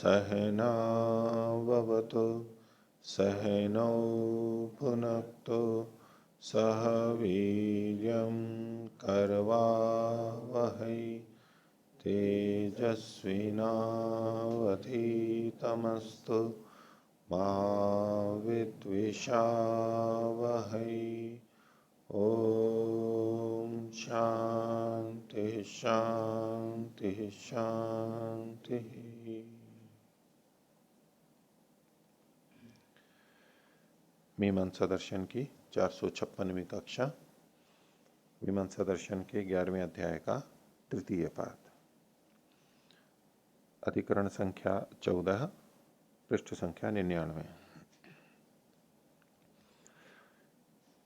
सहनाववतु सहनौ भुनक्तु सह वीर्यं करवावहै तेजस्विनावधीतमस्तु मा विद्विषावहै। ओम शांति शांति शांति। मीमांसा दर्शन की 456वीं कक्षा, मीमांसा दर्शन के 11वें अध्याय का तृतीय पाठ, अधिकरण संख्या 14, पृष्ठ संख्या 99।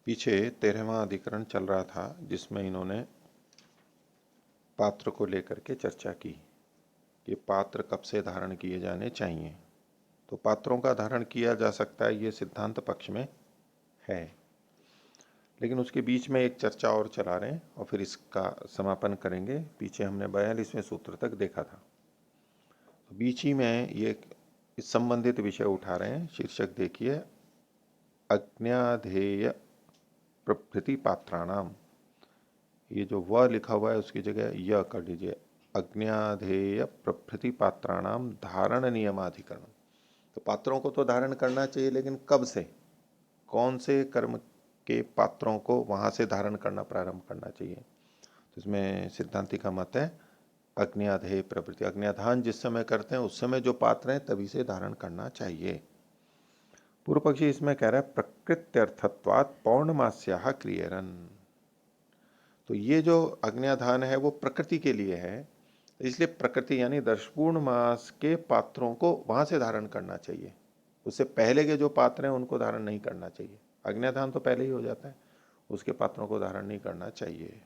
पीछे 13वां अधिकरण चल रहा था जिसमें इन्होंने पात्र को लेकर के चर्चा की कि पात्र कब से धारण किए जाने चाहिए। तो पात्रों का धारण किया जा सकता है, ये सिद्धांत पक्ष में है, लेकिन उसके बीच में एक चर्चा और चला रहे हैं और फिर इसका समापन करेंगे। पीछे हमने 42वें सूत्र तक देखा था, तो बीच ही में ये इस संबंधित विषय उठा रहे हैं। शीर्षक देखिए, अज्ञाधेय प्रभृति पात्राणाम। ये जो व लिखा हुआ है उसकी जगह य कर दीजिए। अज्ञाधेय प्रभृति पात्राणाम धारण नियमाधिकरण। तो पात्रों को तो धारण करना चाहिए, लेकिन कब से, कौन से कर्म के पात्रों को वहां से धारण करना प्रारंभ करना चाहिए। तो इसमें सिद्धांति का मत है अज्ञाधेय प्रवृत्ति, अज्ञाधान जिस समय करते हैं उस समय जो पात्र हैं तभी से धारण करना चाहिए। पूर्व पक्षी इसमें कह रहा है प्रकृत्यर्थत्वात् पौर्णमास्याः क्रियरन। तो ये जो अज्ञाधान है वो प्रकृति के लिए है, इसलिए प्रकृति यानी दर्शपूर्ण मास के पात्रों को वहां से धारण करना चाहिए। उससे पहले के जो पात्र हैं उनको धारण नहीं करना चाहिए। अज्ञाधान तो पहले ही हो जाता है, उसके पात्रों को धारण नहीं करना चाहिए।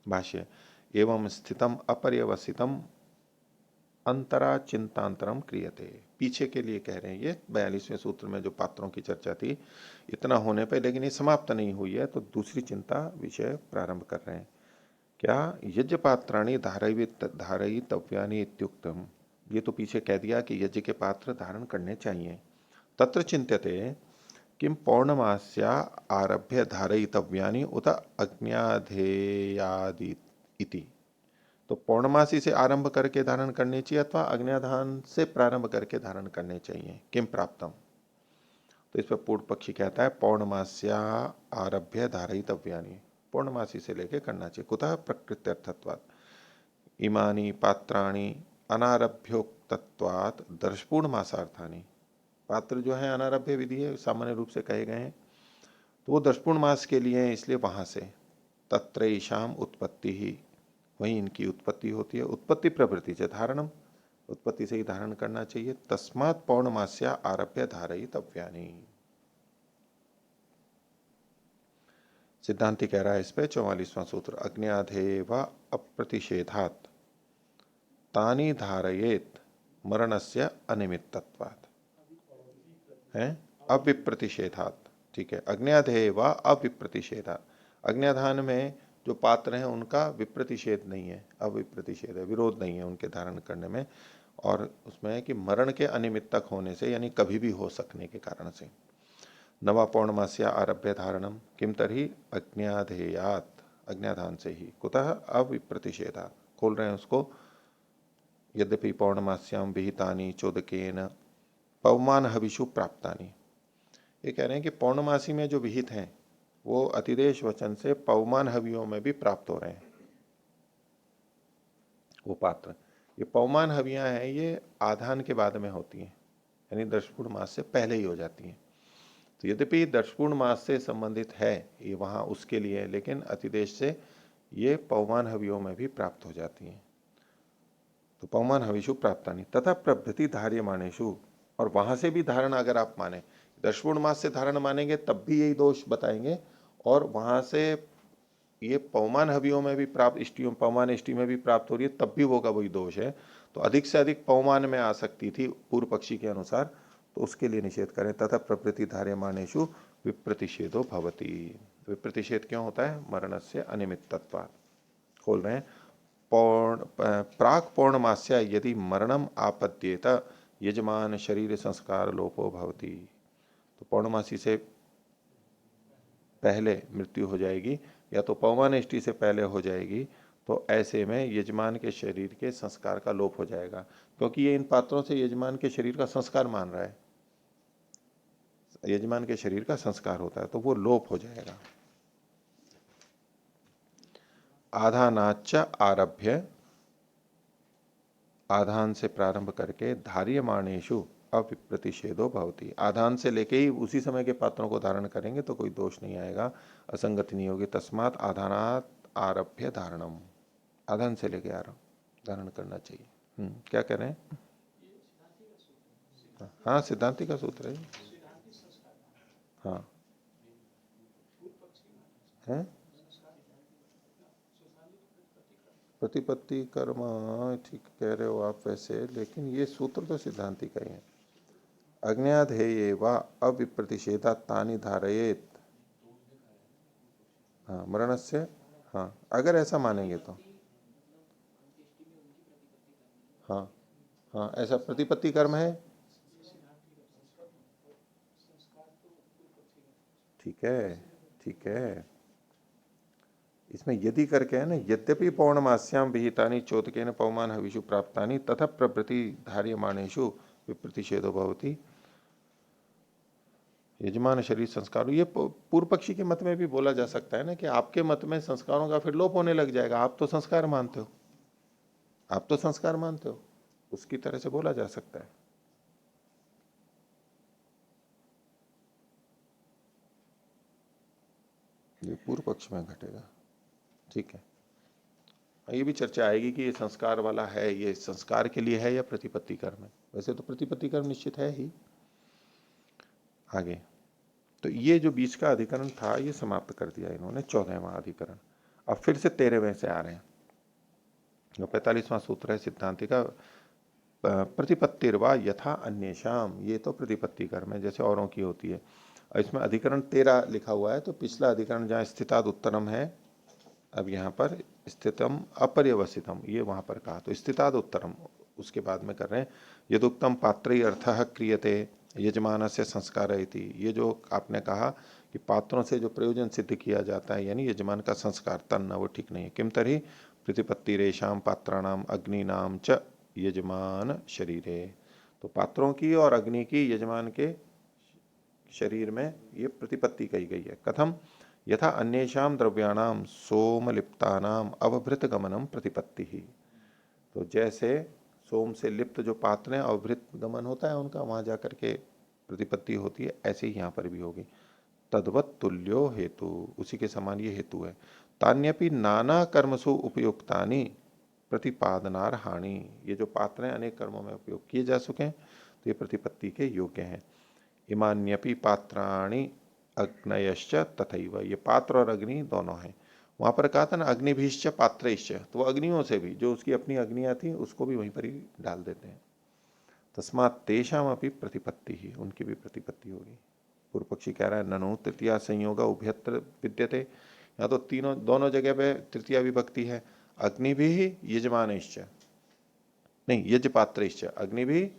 भाष्य, एवं स्थितम अपर्यवसितम अंतरा चिंतांतरम क्रियते। पीछे के लिए कह रहे हैं ये 42वें सूत्र में जो पात्रों की चर्चा थी, इतना होने पे लेकिन ये समाप्त नहीं हुई है, तो दूसरी चिंता विषय प्रारंभ कर रहे हैं। क्या यज्ञ पात्राणी धारयितव्यानि इत्युक्तम। ये तो पीछे कह दिया कि यज्ञ के पात्र धारण करने चाहिए। तत्र चिंत्यते किम पौर्णमास्या आरभ्य धारयितव्यानि उत अज्ञाधेयादि इति। तो पौर्णमासी से आरंभ करके धारण करने चाहिए अथवा अज्ञाधान से प्रारंभ करके धारण करने चाहिए। किम प्राप्तम। तो इस पर पूर्व पक्षी कहता है पौर्णमास्या आरभ्य धारयितव्यानि, पौर्णमासी से लेके करना चाहिए। कुतः प्रकृत्यर्थत्वात् इमानी पात्राणि अनारभ्योक्तत्वात् दर्शपूर्ण मासार्थानि। पात्र जो है अनारभ्य विधि है, सामान्य रूप से कहे गए हैं, तो वो दर्शपूर्ण मास के लिए है, इसलिए वहां से तत्रैषाम उत्पत्ति ही, वही इनकी उत्पत्ति होती है। उत्पत्ति प्रवृत्ति से धारणम, उत्पत्ति से ही धारण करना चाहिए। तस्मात् पौर्णमास्या आरभ्य धारयितव्यानि। सिद्धांति कह रहा है इस पे 44वां सूत्र, अज्ञाधेय व अप्रतिषेधात् तानि धारयेत मरणस्य अनिमित्तत्वात् है अविप्रतिषेधात्। ठीक है, अज्ञाधेय व अविप्रतिषेधात्। अज्ञाधान में जो पात्र हैं उनका विप्रतिषेध नहीं है, अविप्रतिषेध है, विरोध नहीं है उनके धारण करने में। और उसमें है कि मरण के अनिमित्तक होने से, यानी कभी भी हो सकने के कारण से। नवा पौर्णमास्या आरभ्य धारणम किम तरी अज्ञाधेयात, अज्ञाधान से ही। कुतः अविप्रतिषेधात्, खोल रहे हैं उसको। यद्यपि पौर्णमास्याम विहितानि चोदकेन पवमान हविषु प्राप्तानि। ये कह रहे हैं कि पौर्णमासी में जो विहित हैं वो अतिदेश वचन से पवमान हवियों में भी प्राप्त हो रहे हैं वो पात्र। ये पवमान हवियां हैं, ये आधान के बाद में होती हैं, यानी दर्शपूर्ण मास से पहले ही हो जाती हैं। तो यद्यपि दर्शपूर्ण मास से संबंधित है ये वहां उसके लिए, लेकिन अतिदेश से ये पवमान हवियों में भी प्राप्त हो जाती हैं। तो पवमान हविषु प्राप्तानि तथा प्रभृति धार्यमाणेषु, और वहां से भी धारण अगर आप माने, दर्शपूर्ण मास से धारण मानेंगे तब भी यही दोष बताएंगे, और वहां से ये पवमान हवियों में भी प्राप्त, इष्टियों पवमान इष्टि में भी प्राप्त हो रही है तब भी वो का वही दोष है। तो अधिक से अधिक पवमान में आ सकती थी पूर्व पक्षी के अनुसार, तो उसके लिए निषेध करें। तथा प्रवृत्ति धार्यमानेषु विप्रतिषेधो भवति। विप्रतिषेध क्यों होता है, मरण से अनिमित्तत्वात्। खोल रहे हैं, प्राक पौर्णमास्या यदि मरणम आपद्येत यजमान शरीर संस्कार लोपो भवति। तो पौर्णमासी से पहले मृत्यु हो जाएगी या तो पौमानेष्टि से पहले हो जाएगी, तो ऐसे में यजमान के शरीर के संस्कार का लोप हो जाएगा, क्योंकि ये इन पात्रों से यजमान के शरीर का संस्कार मान रहा है, यजमान के शरीर का संस्कार होता है, तो वो लोप हो जाएगा। आधानाच आरभ्य, आधान से प्रारंभ करके धार्यमाणेषु अविप्रतिषेधो भवति। आधान से लेके ही उसी समय के पात्रों को धारण करेंगे तो कोई दोष नहीं आएगा, असंगति नहीं होगी। तस्मात् आधानात आरभ्य धारणम, आधान से लेके आरंभ धारण करना चाहिए। क्या कह रहे हैं? हाँ, सिद्धांति का सूत्र है। हाँ है, प्रतिपत्ति कर्म, ठीक कह रहे हो आप वैसे, लेकिन ये सूत्र तो सिद्धांति का ही है। अज्ञाधेये वा अविप्रतिषेधा तानि धारयेत। हाँ, मरण से, हाँ अगर ऐसा मानेंगे तो, हाँ हाँ ऐसा प्रतिपत्ति कर्म है, ठीक है ठीक है। इसमें यदि करके है ना, यद्यपि पौर्णमास्याम विहितानि चोदकेन पौमान हविषु प्राप्तानि तथा प्रभृति धार्यमाणेषु विप्रतिषेधो भवति। यजमान शरीर संस्कार, ये पूर्व पक्षी के मत में भी बोला जा सकता है ना कि आपके मत में संस्कारों का फिर लोप होने लग जाएगा, आप तो संस्कार मानते हो, आप तो संस्कार मानते हो, उसकी तरह से बोला जा सकता है। ये पूर्व पक्ष में घटेगा, ठीक है। ये भी चर्चा आएगी कि ये संस्कार वाला है, ये संस्कार के लिए है या प्रतिपत्ति कर्म है। वैसे तो प्रतिपत्ति कर्म निश्चित है ही। आगे तो ये जो बीच का अधिकरण था ये समाप्त कर दिया इन्होंने, 14वां अधिकरण। अब फिर से 13वें से आ रहे हैं। जो 45वां सूत्र है सिद्धांति का, प्रतिपत्तिर्वा यथा अन्येषाम, ये तो प्रतिपत्ति कर्म है जैसे औरों की होती है। और इसमें अधिकरण 13 लिखा हुआ है, तो पिछला अधिकरण जहाँ स्थिताद उत्तरम है, अब यहाँ पर स्थितम अपर्यवसितम, ये वहां पर कहा, तो स्थिताद उत्तरम उसके बाद में कर रहे हैं। यदुक्तम पात्र अर्थः क्रियते यजमान से संस्कार, ये जो आपने कहा कि पात्रों से जो प्रयोजन सिद्ध किया जाता है यानी यजमान का संस्कार, तन्ना वो ठीक नहीं है। किम तरी प्रतिपत्ति रेशाम पात्राणाम अग्नि नाम च यजमान शरीरे, तो पात्रों की और अग्नि की यजमान के शरीर में ये प्रतिपत्ति कही गई है। कथम? यथा अन्येषाम द्रव्याणाम सोमलिप्तानाम अवभृत गमनम प्रतिपत्ति ही, तो जैसे सोम से लिप्त जो पात्र हैं अवभृत गमन होता है उनका, वहां जाकर के प्रतिपत्ति होती है, ऐसे ही यहाँ पर भी होगी। तद्वत तुल्यो हेतु, उसी के समान ये हेतु है। तान्यपि नाना कर्मसु उपयुक्तानि प्रतिपादनार हानि, ये जो पात्र हैं अनेक कर्मों में उपयोग किए जा सके तो ये प्रतिपत्ति के योग्य हैं। इमान्यपि पात्राणि अग्नयश्च तथैव, ये पात्र और अग्नि दोनों हैं। वहां पर कहा था ना अग्निभिश्च पात्रैश्च, तो वो अग्नियों से भी, जो उसकी अपनी अग्नियां थी उसको भी वहीं पर ही डाल देते हैं। तस्मात् तेषाम अपनी प्रतिपत्ति ही, उनकी भी प्रतिपत्ति होगी। पूर्व पक्षी कह रहा है ननु तृतीया संयोग उभयत्र विद्यते, या तो तीनों दोनों जगह पे तृतीया विभक्ति है। अग्नि भी यजमानश्च, नहीं यज पात्रैश्च, अग्नि भी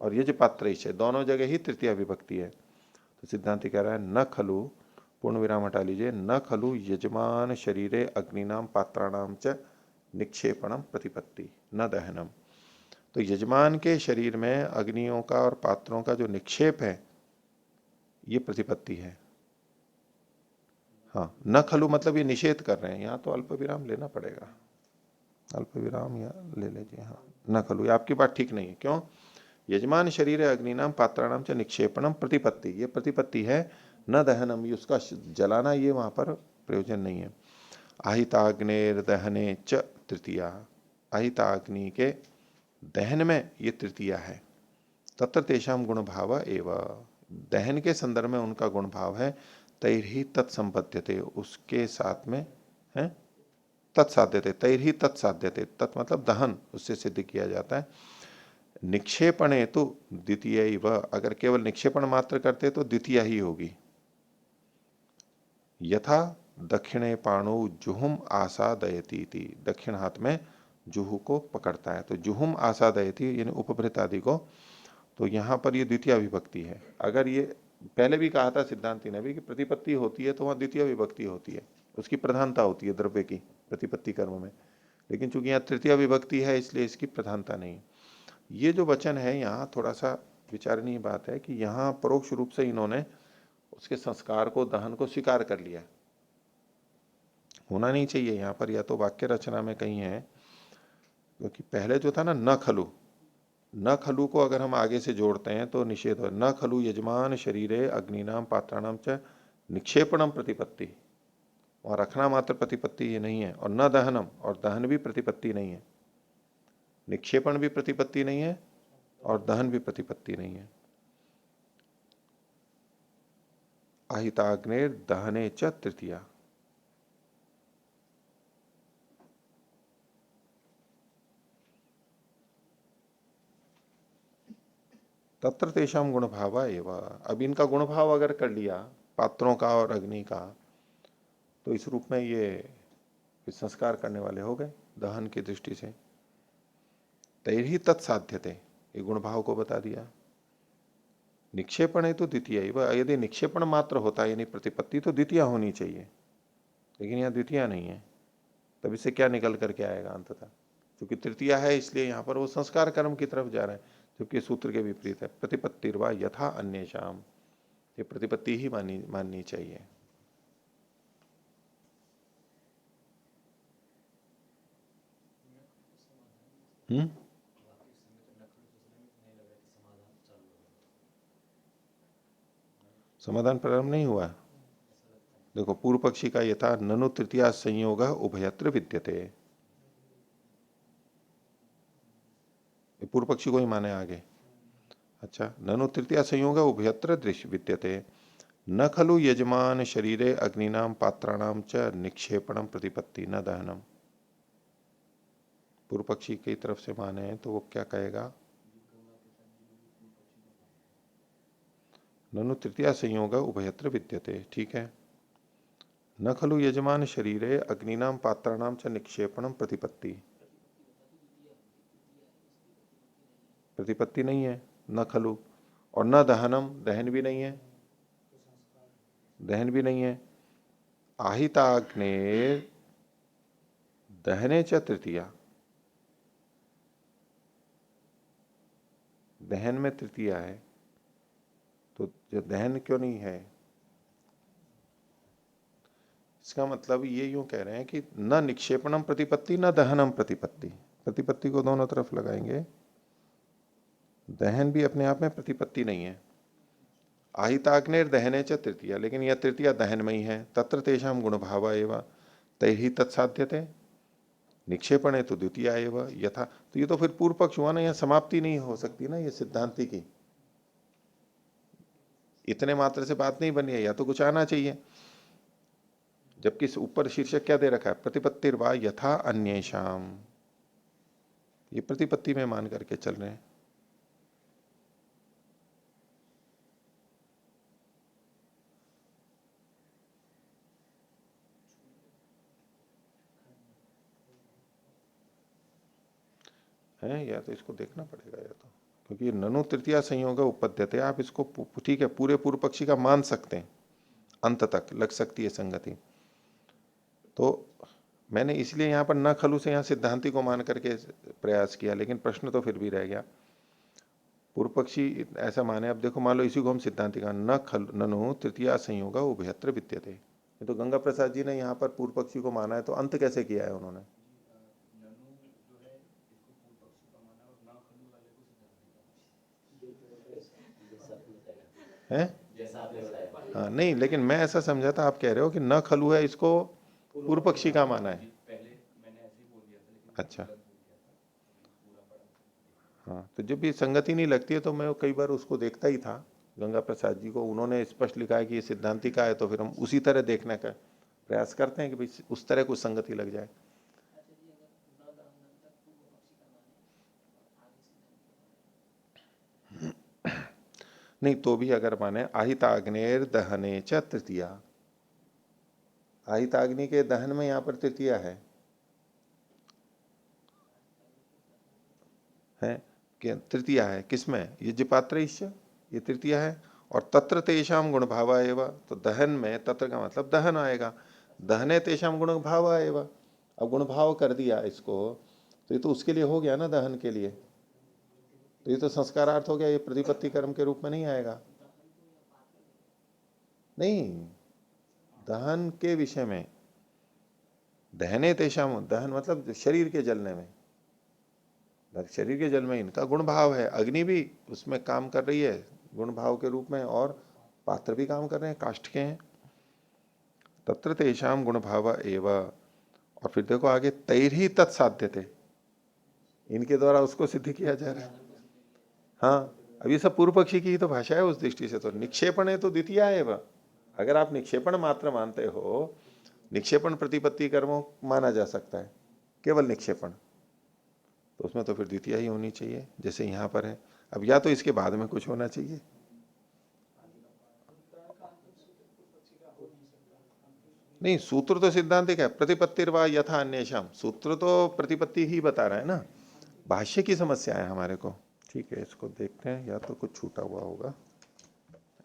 और यज पात्रैश्च दोनों जगह ही तृतीया विभक्ति है। तो सिद्धांत कह रहा है न खलु, पूर्ण विराम हटा लीजिए, न खलु यजमान शरीरे अग्निनाम पात्राणाम च निक्षेपणम प्रतिपत्ति न दहनम, तो यजमान के शरीर में अग्नियों का और पात्रों का जो निक्षेप है ये प्रतिपत्ति है। हाँ, न खलु मतलब ये निषेध कर रहे हैं, यहाँ तो अल्प विराम लेना पड़ेगा, अल्प विराम यहाँ ले लीजिए। हाँ, न खलु, आपकी बात ठीक नहीं है। क्यों? यजमान शरीर अग्निनाम पात्राणाम च निक्षेपणम प्रतिपत्ति, ये प्रतिपत्ति है, न दहनम, ये उसका जलाना, ये वहां पर प्रयोजन नहीं है। आहिताग्नेर दहने च तृतीया, आहिताग्नि के दहन में ये तृतीया है। तत्र तेषाम गुण भाव एवं, दहन के संदर्भ में उनका गुण भाव है। तैरही तत्संपद्यते, उसके साथ में है, तत्साध्यते, तैरही तत्साध्यते, तत् मतलब दहन, उससे सिद्ध किया जाता है। निक्षेपणे तो द्वितीय व, अगर केवल निक्षेपण मात्र करते तो द्वितीय ही होगी। यथा दक्षिणे पाणु जुहुम आसादयती, दक्षिण हाथ में जुहू को पकड़ता है, तो जुहुम आसादयती यानी उपभृत आदि को तो यहां पर ये द्वितीय विभक्ति है। अगर ये पहले भी कहा था सिद्धांति ने भी कि प्रतिपत्ति होती है तो वहां द्वितीय विभक्ति होती है, उसकी प्रधानता होती है द्रव्य की प्रतिपत्ति कर्म में। लेकिन चूंकि यहाँ तृतीय विभक्ति है इसलिए इसकी प्रधानता नहीं। ये जो वचन है यहाँ थोड़ा सा विचारणीय बात है कि यहाँ परोक्ष रूप से इन्होंने उसके संस्कार को, दहन को स्वीकार कर लिया। होना नहीं चाहिए यहाँ पर, या तो वाक्य रचना में कहीं है, क्योंकि पहले जो था ना न खलु, न खलु को अगर हम आगे से जोड़ते हैं तो निषेध हो, न खलु यजमान शरीरे अग्निनाम पात्राणाम च निक्षेपणम प्रतिपत्ति, वहां रखना मात्र प्रतिपत्ति ये नहीं है, और न दहनम, और दहन भी प्रतिपत्ति नहीं है, निक्षेपण भी प्रतिपत्ति नहीं है और दहन भी प्रतिपत्ति नहीं है। अहिताग्नेर दहने च तृतीया, तत्र तेषाम गुण भाव एवं। अब इनका गुण भाव अगर कर लिया पात्रों का और अग्नि का, तो इस रूप में ये संस्कार करने वाले हो गए दहन की दृष्टि से। तैरही तत्साध्यते, ये गुण भाव को बता दिया। निक्षेपण है तो द्वितीय, यदि निक्षेपण मात्र होता है यानी प्रतिपत्ति तो द्वितीय होनी चाहिए, लेकिन यहाँ द्वितीय नहीं है, तब इससे क्या निकल करके आएगा अंततः। क्योंकि तृतीया है इसलिए यहां पर वो संस्कार कर्म की तरफ जा रहे हैं, जबकि सूत्र के विपरीत है। प्रतिपत्तिर्वा यथा अन्येषाम, ये प्रतिपत्ति ही माननी चाहिए। समाधान प्रारंभ नहीं हुआ। देखो पूर्व पक्षी का यह था ननु तृतीया संयोग उभयत्र विद्यते, पूर्व पक्षी को ही माने आगे। अच्छा, ननु तृतीया संयोग उभयत्र दृश्य विद्यते न खलु यजमान शरीरे अग्निनाम पात्राणाम च निक्षेपणम प्रतिपत्ति न दहनम। पूर्व पक्षी की तरफ से माने तो वो क्या कहेगा, ननु तृतीया संयोग उभयत्र विद्यते, ठीक है। न खलु यजमान शरीरे अग्निनाम पात्राणाम च निक्षेपणम प्रतिपत्ति, प्रतिपत्ति नहीं है न खलु, और न दहनम, दहन भी नहीं है, दहन भी नहीं है। आहिताग्ने दहने च तृतीया, दहन में तृतीया है, तो जो दहन क्यों नहीं है, इसका मतलब ये यूं कह रहे हैं कि न निक्षेपणम प्रतिपत्ति न दहनम प्रतिपत्ति, प्रतिपत्ति को दोनों तरफ लगाएंगे, दहन भी अपने आप में प्रतिपत्ति नहीं है। आहिताग्नेर दहने च तृतीया, लेकिन यह तृतीया दहन में ही है। तत्र तेषाम गुण भाव एवं तैहि तत्साध्यते, निक्षेपण है तो द्वितीय एवं यथा। तो ये तो फिर पूर्व पक्ष हुआ ना, यह समाप्ति नहीं हो सकती ना ये सिद्धांति की, इतने मात्र से बात नहीं बनी है, या तो कुछ आना चाहिए। जबकि ऊपर शीर्षक क्या दे रखा है, प्रतिपत्तिर्वा यथा अन्येषाम, ये प्रतिपत्ति में मान करके चल रहे हैं। है या तो इसको देखना पड़ेगा, या तो क्योंकि ननु तृतीया संयोग उपपद्यते, आप इसको ठीक है पूरे पूर्व पक्षी का मान सकते हैं, अंत तक लग सकती है संगति। तो मैंने इसलिए यहां पर न खलु से यहां सिद्धांति को मान करके प्रयास किया, लेकिन प्रश्न तो फिर भी रह गया। पूर्व पक्षी ऐसा माने, अब देखो मान लो इसी को हम सिद्धांति का न खल ननु तृतीया संयोग उभयत्र विद्यते, ये तो गंगा प्रसाद जी ने यहाँ पर पूर्व पक्षी को माना है, तो अंत कैसे किया है उन्होंने। है हाँ नहीं, लेकिन मैं ऐसा समझा था आप कह रहे हो कि न खलु है, इसको पूर्व पक्षी का माना है। अच्छा हाँ, तो जब ये संगति नहीं लगती है तो मैं कई बार उसको देखता ही था गंगा प्रसाद जी को, उन्होंने स्पष्ट लिखा है कि ये सिद्धांति का है, तो फिर हम उसी तरह देखने का प्रयास करते हैं कि भाई उस तरह कुछ संगति लग जाए। नहीं तो भी अगर माने आहिताग्नेर दहने च तृतीया, आहिताग्नि के दहन में यहां पर तृतीया है तृतीया है किसमें, ये जिपात्र ये तृतीया है। और तत्र तेषाम गुण भावा एवं, तो दहन में तत्र का मतलब दहन आएगा, दहने तेषाम गुण भावा एवं। अब गुण भाव कर दिया इसको, तो ये तो उसके लिए हो गया ना, दहन के लिए, तो ये तो संस्कारार्थ हो गया, ये प्रतिपत्ति कर्म के रूप में नहीं आएगा। नहीं, दहन के विषय में, दहने तेषाम, दहन मतलब शरीर के जलने में, शरीर के जल में इनका गुण भाव है, अग्नि भी उसमें काम कर रही है गुण भाव के रूप में, और पात्र भी काम कर रहे हैं, काष्ठ के हैं। तत्र तेषाम गुण भाव एव, और फिर देखो आगे, तैरही तत्साध्य थे, इनके द्वारा उसको सिद्ध किया जा रहा है। हाँ, अब ये सब पूर्व पक्षी की ही तो भाषा है, उस दृष्टि से तो निक्षेपण है तो द्वितीय है वह। अगर आप निक्षेपण मात्र मानते हो, निक्षेपण प्रतिपत्ति कर्मों माना जा सकता है, केवल निक्षेपण, तो उसमें तो फिर द्वितीय ही होनी चाहिए जैसे यहां पर है। अब या तो इसके बाद में कुछ होना चाहिए। नहीं, सूत्र तो सिद्धांतिक है, प्रतिपत्तिर्वा यथा अन्येषाम, सूत्र तो प्रतिपत्ति ही बता रहा है ना, भाष्य की समस्या है हमारे को। ठीक है, इसको देखते हैं, या तो कुछ छूटा हुआ होगा।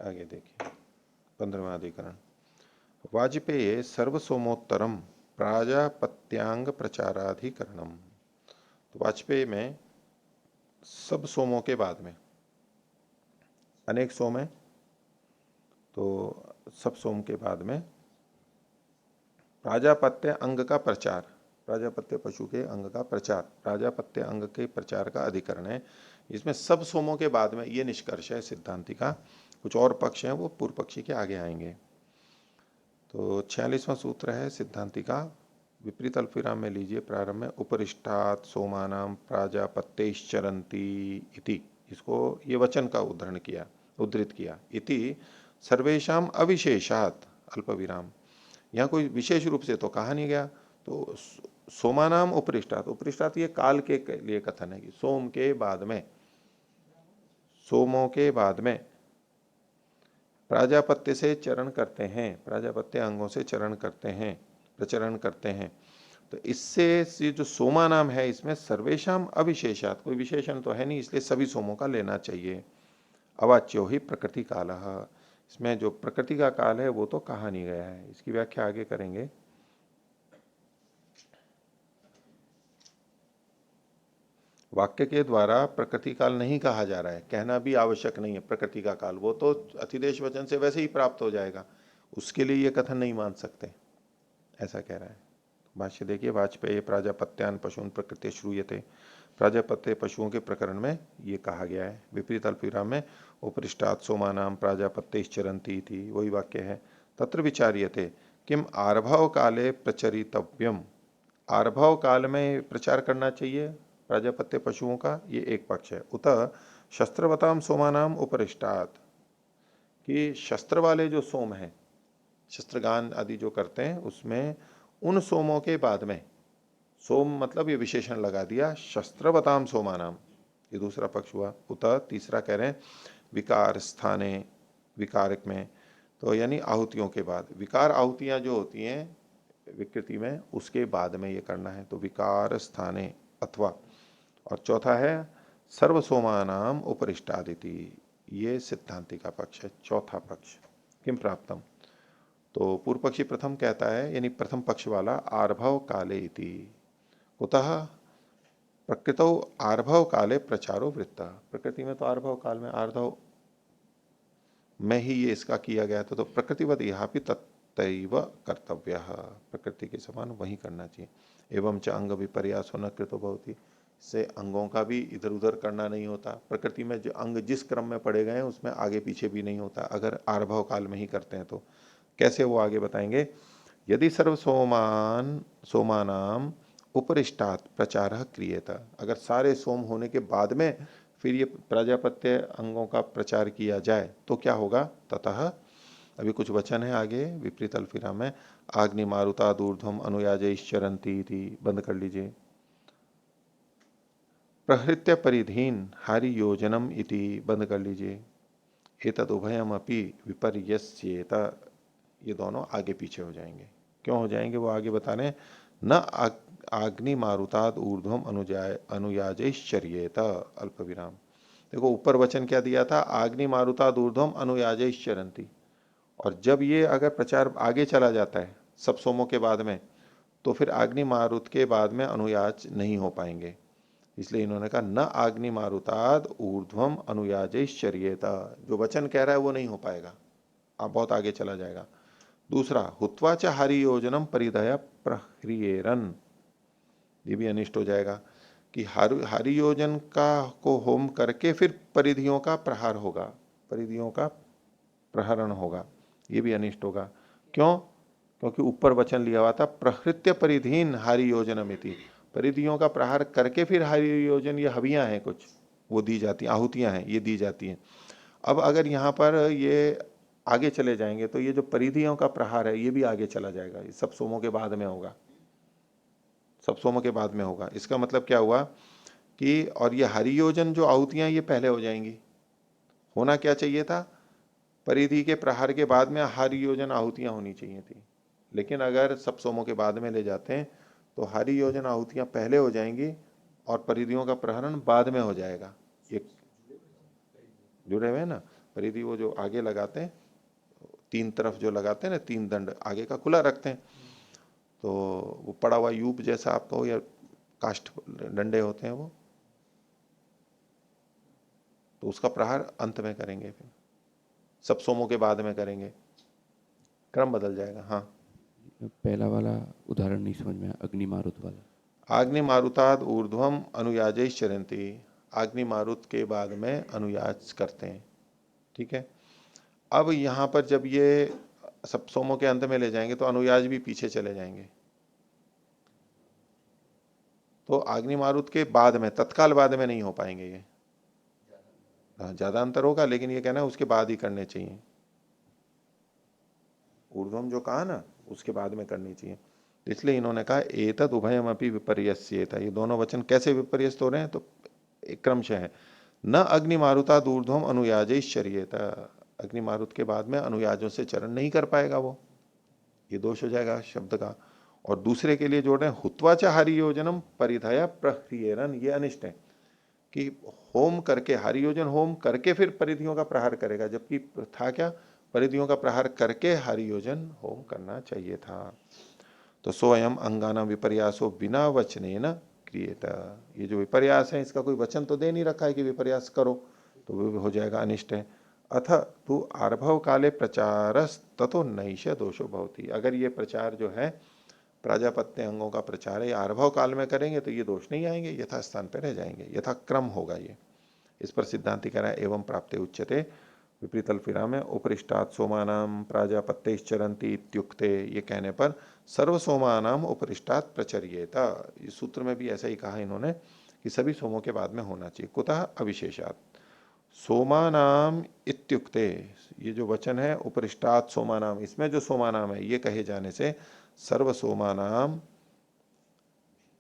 आगे देखिए 15वां अधिकरण, वाजपेय सर्वसोमोत्तरम प्राजापत्यांग प्रचाराधिकरणम। तो वाजपेयी में सब सोमों के बाद में, अनेक सोम है तो सब सोम के बाद में प्राजापत्य अंग का प्रचार, प्राजापत्य पशु के अंग का प्रचार, प्राजापत्य अंग के प्रचार का अधिकरण है। इसमें सब सोमों के बाद में, ये निष्कर्ष है सिद्धांति का। कुछ और पक्ष हैं वो पूर्व पक्षी के आगे आएंगे। तो 46वां सूत्र है सिद्धांति का, विपरीत अल्पविराम में लीजिए, प्रारंभ में उपरिष्टात सोमानाम प्राजापत्यश्चरंती इति, इसको ये वचन का उद्धरण किया, उद्धृत किया, इति सर्वेशम अविशेषात अल्पविराम, यहाँ कोई विशेष रूप से तो कहा नहीं गया। तो सोमानाम उपरिष्टात, उपरिष्टात ये काल के लिए कथन है कि सोम के बाद में, सोमों के बाद में प्राजापत्य से चरण करते हैं, प्राजापत्य अंगों से चरण करते हैं, प्रचरण करते हैं। तो इससे ये जो सोमा नाम है, इसमें सर्वेशम अविशेषात, कोई विशेषण तो है नहीं, इसलिए सभी सोमों का लेना चाहिए। अवाच्यो ही प्रकृति काल, इसमें जो प्रकृति का काल है वो तो कहा नहीं गया है, इसकी व्याख्या आगे करेंगे। वाक्य के द्वारा प्रकृति काल नहीं कहा जा रहा है, कहना भी आवश्यक नहीं है प्रकृति का काल, वो तो अतिदेश वचन से वैसे ही प्राप्त हो जाएगा, उसके लिए ये कथन नहीं मान सकते, ऐसा कह रहा है। भाष्य देखिए, वाजपेयी प्राजापत्यान पशुन प्रकृति श्रूयते, प्राजापत्य पशुओं के प्रकरण में ये कहा गया है। विपरीत अल्पविराम में उपरिष्टात् सोमानाम प्राजापत्यश्चरन्ति थी, वही वाक्य है। तत्र विचार्यते किम आर्भव काले प्रचरितव्यम, आर्भव काल में प्रचार करना चाहिए प्राजापत्य पशुओं का, ये एक पक्ष है। उत शस्त्रवताम सोमानाम उपरिष्टात्, कि शस्त्र वाले जो सोम हैं, शस्त्रगान आदि जो करते हैं, उसमें उन सोमों के बाद में, सोम मतलब ये विशेषण लगा दिया, शस्त्रवताम सोमानाम, ये दूसरा पक्ष हुआ। उत तीसरा कह रहे हैं विकार स्थाने, विकारक में, तो यानी आहुतियों के बाद, विकार आहुतियां जो होती हैं विकृति में, उसके बाद में ये करना है, तो विकार स्थाने अथवा। और चौथा है सर्वसोमानाम उपरिष्टादिति, ये सिद्धांति का पक्ष है, चौथा पक्ष। किम प्राप्तम, तो पूर्व पक्षी प्रथम कहता है, यानी प्रथम पक्ष वाला, आर्भव काले इति, कुतः प्रकृतौ आर्भव काले प्रचारो वृत्ता, प्रकृति में तो आर्भव काल में, आर्भव में ही ये इसका किया गया था, तो प्रकृतिवत यहाँ भी तत्तैव कर्तव्य, प्रकृति के समान वही करना चाहिए। एवं च अंग विपर्यास न कृतो भवति, से अंगों का भी इधर उधर करना नहीं होता, प्रकृति में जो अंग जिस क्रम में पड़े गए हैं उसमें आगे पीछे भी नहीं होता, अगर आर्भव काल में ही करते हैं तो। कैसे, वो आगे बताएंगे। यदि सर्व सोमान सोमानाम उपरिष्टात प्रचार क्रियेत, अगर सारे सोम होने के बाद में फिर ये प्राजापत्य अंगों का प्रचार किया जाए तो क्या होगा। ततः, अभी कुछ वचन है आगे विपरीत अल्पविराम में, आग्नि मारुता दूर्ध्वम अनुयाजैश्चरन्ति थी, बंद कर लीजिए। प्रहृत्य परिधीन हारि योजनम इति, बंद कर लीजिए। एतद उभयम अपि विपर्यस्येत, ये दोनों आगे पीछे हो जाएंगे। क्यों हो जाएंगे वो आगे बता रहे हैं। न आग्नि मारुताद ऊर्ध्वम अनुयाजैश्चर्येत अल्प विराम। देखो ऊपर वचन क्या दिया था, आग्नि मारुताद ऊर्ध्वम अनुयाजैश्चरन्ति, और जब ये अगर प्रचार आगे चला जाता है सब सोमों के बाद में, तो फिर अग्नि मारुत के बाद में अनुयाज नहीं हो पाएंगे। इसलिए इन्होंने कहा न अग्नि मारुताद ऊर्ध्वम अनुयाजैश्चर्येता, जो वचन कह रहा है वो नहीं हो पाएगा, आप बहुत आगे चला जाएगा। दूसरा, हुत्वा च हरि योजनम परिधया प्रह्रियेरन, ये भी अनिष्ट हो जाएगा कि हरि योजन का को होम करके फिर परिधियों का प्रहार होगा, परिधियों का प्रहरण होगा, ये भी अनिष्ट होगा। क्यों? क्योंकि ऊपर वचन लिया हुआ था प्रहृत्य परिधीन हरि योजनमिति, परिधियों का प्रहार करके फिर हरि योजन, ये हवियां हैं कुछ, वो दी जाती, आहुतियां हैं, ये दी जाती हैं। अब अगर यहाँ पर ये आगे चले जाएंगे तो ये जो परिधियों का प्रहार है ये भी आगे चला जाएगा, ये सब सोमों के बाद में होगा, सब सोमों के बाद में होगा। इसका मतलब क्या हुआ कि, और ये हरि योजन जो आहुतियां ये पहले हो जाएंगी। होना क्या चाहिए था, परिधि के प्रहार के बाद में हरि योजन आहुतियां होनी चाहिए थी, लेकिन अगर सब सोमों के बाद में ले जाते हैं तो हरि योजन आहुतियां पहले हो जाएंगी और परिधियों का प्रहरण बाद में हो जाएगा। ये जुड़े हुए हैं ना, परिधि वो जो आगे लगाते हैं, तीन तरफ जो लगाते हैं ना, तीन दंड आगे का खुला रखते हैं, तो वो पड़ा हुआ यूप जैसा आप कहो या काष्ठ डंडे होते हैं वो, तो उसका प्रहार अंत में करेंगे, फिर सब सोमों के बाद में करेंगे, क्रम बदल जाएगा। हाँ, पहला वाला उदाहरण नहीं समझ में आया, अग्नि मारुत वाला। आग्नि मारुताद ऊर्ध्वम अनुयाजैश्चरन्ति, आग्नि मारुत के बाद में अनुयाज करते हैं, ठीक है। अब यहां पर जब ये सब सोमों के अंत में ले जाएंगे तो अनुयाज भी पीछे चले जाएंगे, तो आग्नि मारुत के बाद में, तत्काल बाद में नहीं हो पाएंगे ये। हाँ, ज्यादा अंतर होगा, लेकिन ये कहना है उसके बाद ही करने चाहिए, ऊर्ध्वम जो कहा ना उसके बाद में करनी चाहिए। तो इसलिए इन्होंने कहा एतद उभयम अपनी विपर्यस्येत, ये दोनों वचन कैसे विपर्यस्त हो रहे हैं, तो एक क्रमशः है। न अग्नि मारुता ऊर्ध्वम अनुयाजैश्चर्येत, अग्नि मारुत के बाद में अनुयाजों से चरण नहीं कर पाएगा वो, ये दोष हो जाएगा शब्द का। और दूसरे के लिए जोड़ रहे हैं हुत्वा च हरि योजनम परिधया प्रह्रियेरन, ये अनिष्ट है कि होम करके, हरि योजन होम करके फिर परिधियों का प्रहार करेगा, जबकि था क्या, परिधियों का प्रहार करके हरि योजन होम करना चाहिए था। तो सोयम अंगाना विपर्यासो बिना वचने न क्रिएट, ये जो विपर्यास है इसका कोई वचन तो दे नहीं रखा है कि विपर्यास करो, तो वो हो जाएगा अनिष्ट है। अथ तू आर्भव काले प्रचारस ततो नैश दोषो भवति, अगर ये प्रचार जो है प्राजापत्य अंगों का प्रचार है आर्भव काल में करेंगे तो ये दोष नहीं आएंगे, यथा स्थान पर रह जाएंगे, यथा क्रम होगा ये। इस पर सिद्धांति कह रहा है एवं प्राप्ते उच्यते, विपरीत अल्पविरा में उपरिष्टात् सोमानाम प्राजापत्यश्चरन्ति इत्युक्ते, ये कहने पर सर्व सोमानाम उपरिष्टात् प्रचर्येता, इस सूत्र में भी ऐसा ही कहा इन्होंने कि सभी सोमों के बाद में होना चाहिए, कुतः अविशेषात्। सोमानाम इत्युक्ते, ये जो वचन है उपरिष्टात् सोमानाम, इसमें जो सोमानाम है ये कहे जाने से सर्व सोमानाम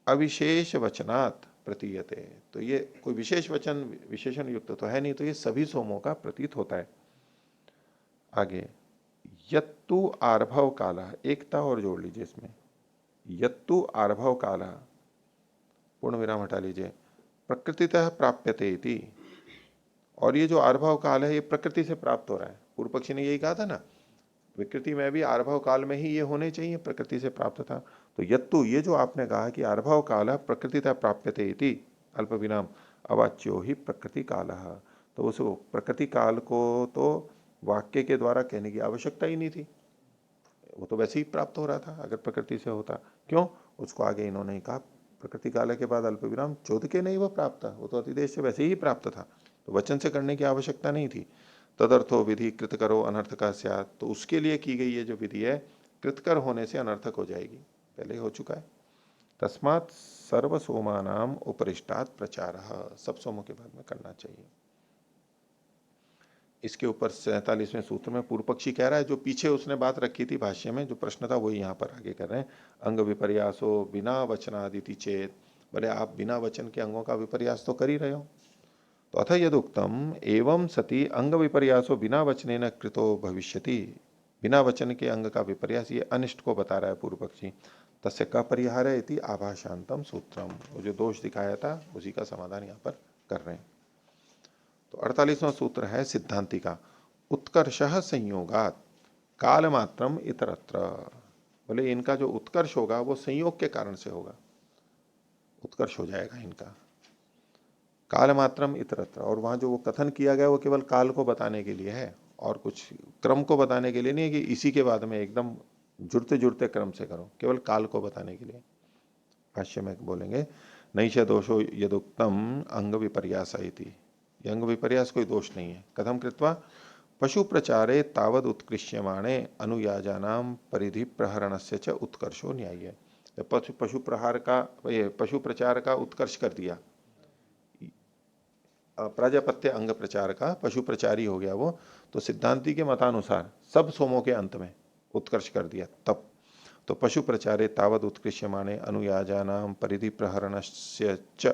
अविशेष वचनात् प्रतीयते, तो ये कोई विशेष वचन विशेषण युक्त तो है नहीं, तो ये सभी सोमों का प्रतीत होता है। आगे, यत्तु आर्भव काला, एकता और जोड़ लीजिए इसमें, यत्तु आर्भव काला, पूर्ण विराम हटा लीजिए, प्रकृतितः प्राप्यते इति, और ये जो आर्भव काल है ये प्रकृति से प्राप्त हो रहा है, पूर्व पक्षी ने यही कहा था ना, विकृति में भी आर्भव काल में ही ये होने चाहिए, प्रकृति से प्राप्त था। तो यत्तु, ये जो आपने कहा कि आर्भव काल प्रकृतितः प्राप्यते इति अल्प विराम अवाच्यो ही प्रकृति काल, तो उस प्रकृति काल को तो वाक्य के द्वारा कहने की आवश्यकता ही नहीं थी, वो तो वैसे ही प्राप्त हो रहा था अगर प्रकृति से होता। क्यों? उसको आगे इन्होंने कहा प्रकृति काल के बाद अल्प विराम चोद के नहीं वो प्राप्त था, वो तो अतिदेश से वैसे ही प्राप्त था, तो वचन से करने की आवश्यकता नहीं थी। तदर्थो विधि कृत करो अनर्थक स्यात्, तो उसके लिए की गई ये जो विधि है कृतकर होने से अनर्थक हो जाएगी, पहले ही हो चुका है। तस्मात् सर्व सोमानाम उपरिष्टात् प्रचार, सब सोमों के बाद में करना चाहिए। इसके ऊपर 47वें सूत्र में पूर्व पक्षी कह रहा है, जो पीछे उसने बात रखी थी भाष्य में जो प्रश्न था वही यहाँ पर आगे कर रहे हैं। अंग विपर्यासो बिना वचनादिति चेत, बोले आप बिना वचन के अंगों का विपर्यास तो कर ही रहे हो, तो अथ यदुक्तम एवं सती अंग विपर्यासो बिना वचने न कृतो भविष्यति, बिना वचन के अंग का विपर्यास, ये अनिष्ट को बता रहा है पूर्व पक्षी। तस्य का परिहार है इति आभाषांतम सूत्रम। वो जो दोष दिखाया था उसी का समाधान यहाँ पर कर रहे हैं। तो 48वां सूत्र है सिद्धांति का, उत्कर्षः संयोगात काल मात्रम इतरत्र। बोले इनका जो उत्कर्ष होगा वो संयोग के कारण से होगा, उत्कर्ष हो जाएगा इनका, काल मात्रम इतरत्र। और वहां जो वो कथन किया गया वो केवल काल को बताने के लिए है और कुछ क्रम को बताने के लिए नहीं है कि इसी के बाद में एकदम जुड़ते जुड़ते क्रम से करो, केवल काल को बताने के लिए। भाष्य में बोलेंगे नैष दोषो यदुक्तम अंग विपर्यास इति, ये अंग विपर्यास कोई दोष नहीं है। कथम कृत्वा पशु प्रचारे तावद उत्कृष्यमाणे अनुयाजानाम परिधि प्रहरणस्य च उत्कर्षो न्याय्य। पशु प्रहार का, ये पशु प्रचार का उत्कर्ष कर दिया, प्राजापत्य अंग प्रचार का पशु प्रचारी हो गया वो, तो सिद्धांति के मतानुसार सब सोमों के अंत में उत्कर्ष कर दिया तब। तो पशु प्रचारे तावद उत्कृष्यमाणे अनुयाजानाम परिधि प्रहरणस्य च,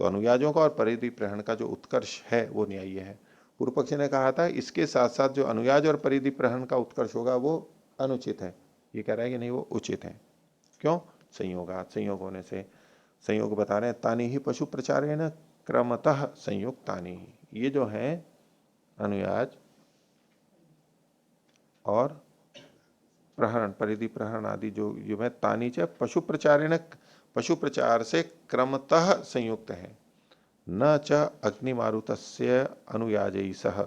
तो अनुयाजों का और परिधि प्रहरण का जो उत्कर्ष है वो न्याय्य है। पूर्व पक्ष ने कहा था इसके साथ साथ जो अनुयाज और परिधि प्रहरण का उत्कर्ष होगा वो अनुचित है, ये कह रहा है कि नहीं वो उचित है। क्यों? संयोगात, संयोग होने से। संयोग बता रहे हैं, तानी ही पशु प्रचारे न क्रमतः संयुक्तानि, ये जो है अनुयाज और प्रहरण परिधि प्रहरण आदि जो युग है, तानी च पशु प्रचारेण, पशु प्रचार से क्रमतः संयुक्त है। न च अग्निमारुतस्य अनुयाजई सह,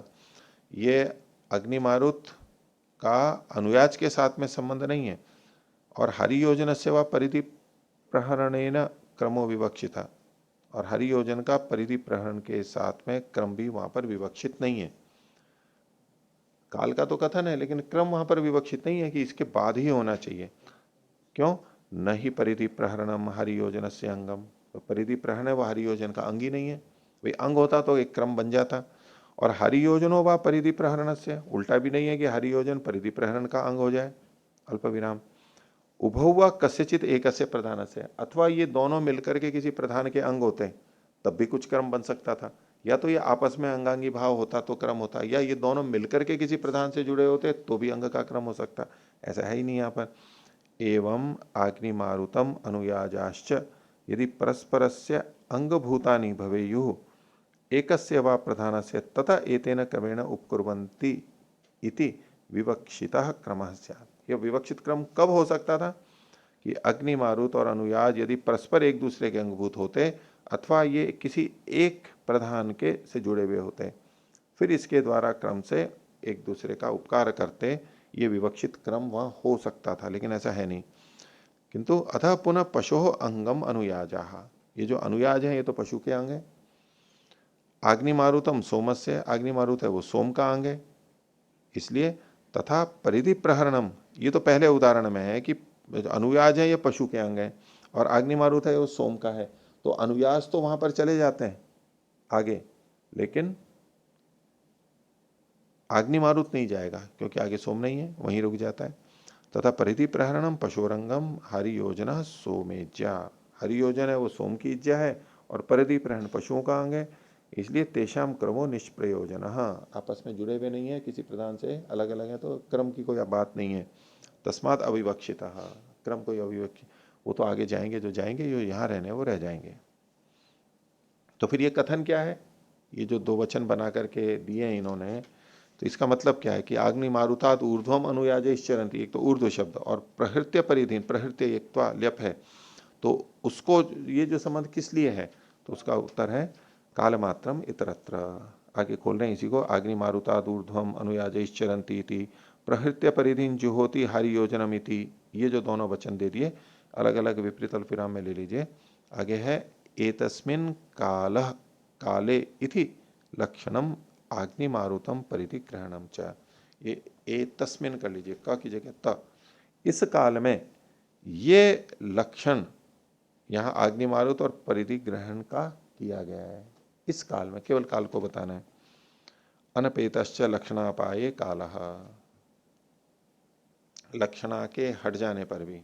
ये अग्निमारुत का अनुयाज के साथ में संबंध नहीं है। और हरि योजन से व परिधि प्रहरणेन क्रमो विवक्षिता, और हरि योजन का परिधि प्रहरण के साथ में क्रम भी वहां पर विवक्षित नहीं है। काल का तो कथन है लेकिन क्रम वहां पर विवक्षित नहीं है कि इसके बाद ही होना चाहिए। क्यों? न ही परिधि प्रहरणम हरि योजन से अंगम, तो परिधि प्रहरण है वो हरि योजन का अंग ही नहीं है। भाई अंग होता तो एक क्रम बन जाता। और हरि योजनो व परिधि प्रहरण से, उल्टा भी नहीं है कि हरि योजन परिधि प्रहरण का अंग हो जाए, अल्प विराम। उभौ व कस्यचित एकस्य प्रधान से, अथवा ये दोनों मिलकर के किसी प्रधान के अंग होते तब भी कुछ क्रम बन सकता था। या तो ये आपस में अंगांगी भाव होता तो क्रम होता, या ये दोनों मिलकर के किसी प्रधान से जुड़े होते तो भी अंग का क्रम हो सकता। ऐसा है ही नहीं यहाँ पर। एवं आग्निमारुतम अनुयाजाश्च यदि परस्परस्य अंगभूतानि भवेयुः एकस्य वा प्रधानस्य तथा एतेन क्रमेण उपकुर्वन्ति इति विवक्षितः क्रमः स्यात्। यह विवक्षित क्रम कब हो सकता था कि अग्निमारुत और अनुयाज यदि परस्पर एक दूसरे के अंगभूत होते अथवा ये किसी एक प्रधान के से जुड़े हुए होते, फिर इसके द्वारा क्रम से एक दूसरे का उपकार करते, ये विवक्षित क्रम वहां हो सकता था, लेकिन ऐसा है नहीं। किंतु अतः पुनः पशु अंगम अनुयाजा, ये जो अनुयाज है ये तो पशु के अंग है। अग्निमारुतम सोमस्य, अग्निमारुत है वो सोम का अंग है, इसलिए तथा परिधि प्रहरणम, ये तो पहले उदाहरण में है कि अनुयाज है ये पशु के अंग है और अग्निमारुत है वो सोम का है, तो अनुयाज तो वहां पर चले जाते हैं आगे, लेकिन अग्निमारुत नहीं जाएगा क्योंकि आगे सोम नहीं है, वहीं रुक जाता है। तथा परिधि प्रहरणम पशुरंगम हरि योजना सोमेज्या, हरि योजन है वो सोम की इज्जा है और परिधि प्रहरण पशुओं का अंग है, इसलिए तेषाम क्रमो निष्प्रयोजन, आपस में जुड़े हुए नहीं है, किसी प्रधान से अलग अलग है तो क्रम की कोई बात नहीं है। तस्मात् अविवक्षित, क्रम कोई अविवक्षित, वो तो आगे जाएंगे, जो जाएंगे जो यहाँ रहने वो रह जाएंगे। तो फिर ये कथन क्या है? ये जो दो वचन बना करके दिए हैं इन्होंने, तो इसका मतलब क्या है कि आग्नि मारुताद ऊर्ध्वम अनुयाजैश्चरन्ति, एक तो ऊर्ध्व शब्द और प्रहृत्य परिधीन, प्रहृत्य एक ल्यप है, तो उसको ये जो संबंध किस लिए है? तो उसका उत्तर है काल मात्रम इतरत्र। आगे खोल रहे हैं इसी को, आग्नि मारुताद ऊर्ध्वम अनुयाजैश्चरन्ति इति प्रहृत्य परिधीन जुहोति हरि योजनम इति, ये जो दोनों वचन दे दिए अलग अलग विपरीत अल्पविराम में ले लीजिए। आगे है एतस्मिन् कालः काले इति लक्षणम आग्निमारुतम परिधि ग्रहणम च, ये तस्मिन कर लीजिए, क की जगह त, इस काल में ये लक्षण यहां अग्निमारुत और परिधि ग्रहण का किया गया है। इस काल में केवल काल को बताना है। अनपेतश्च लक्षणापाये कालः, लक्षणा के हट जाने पर भी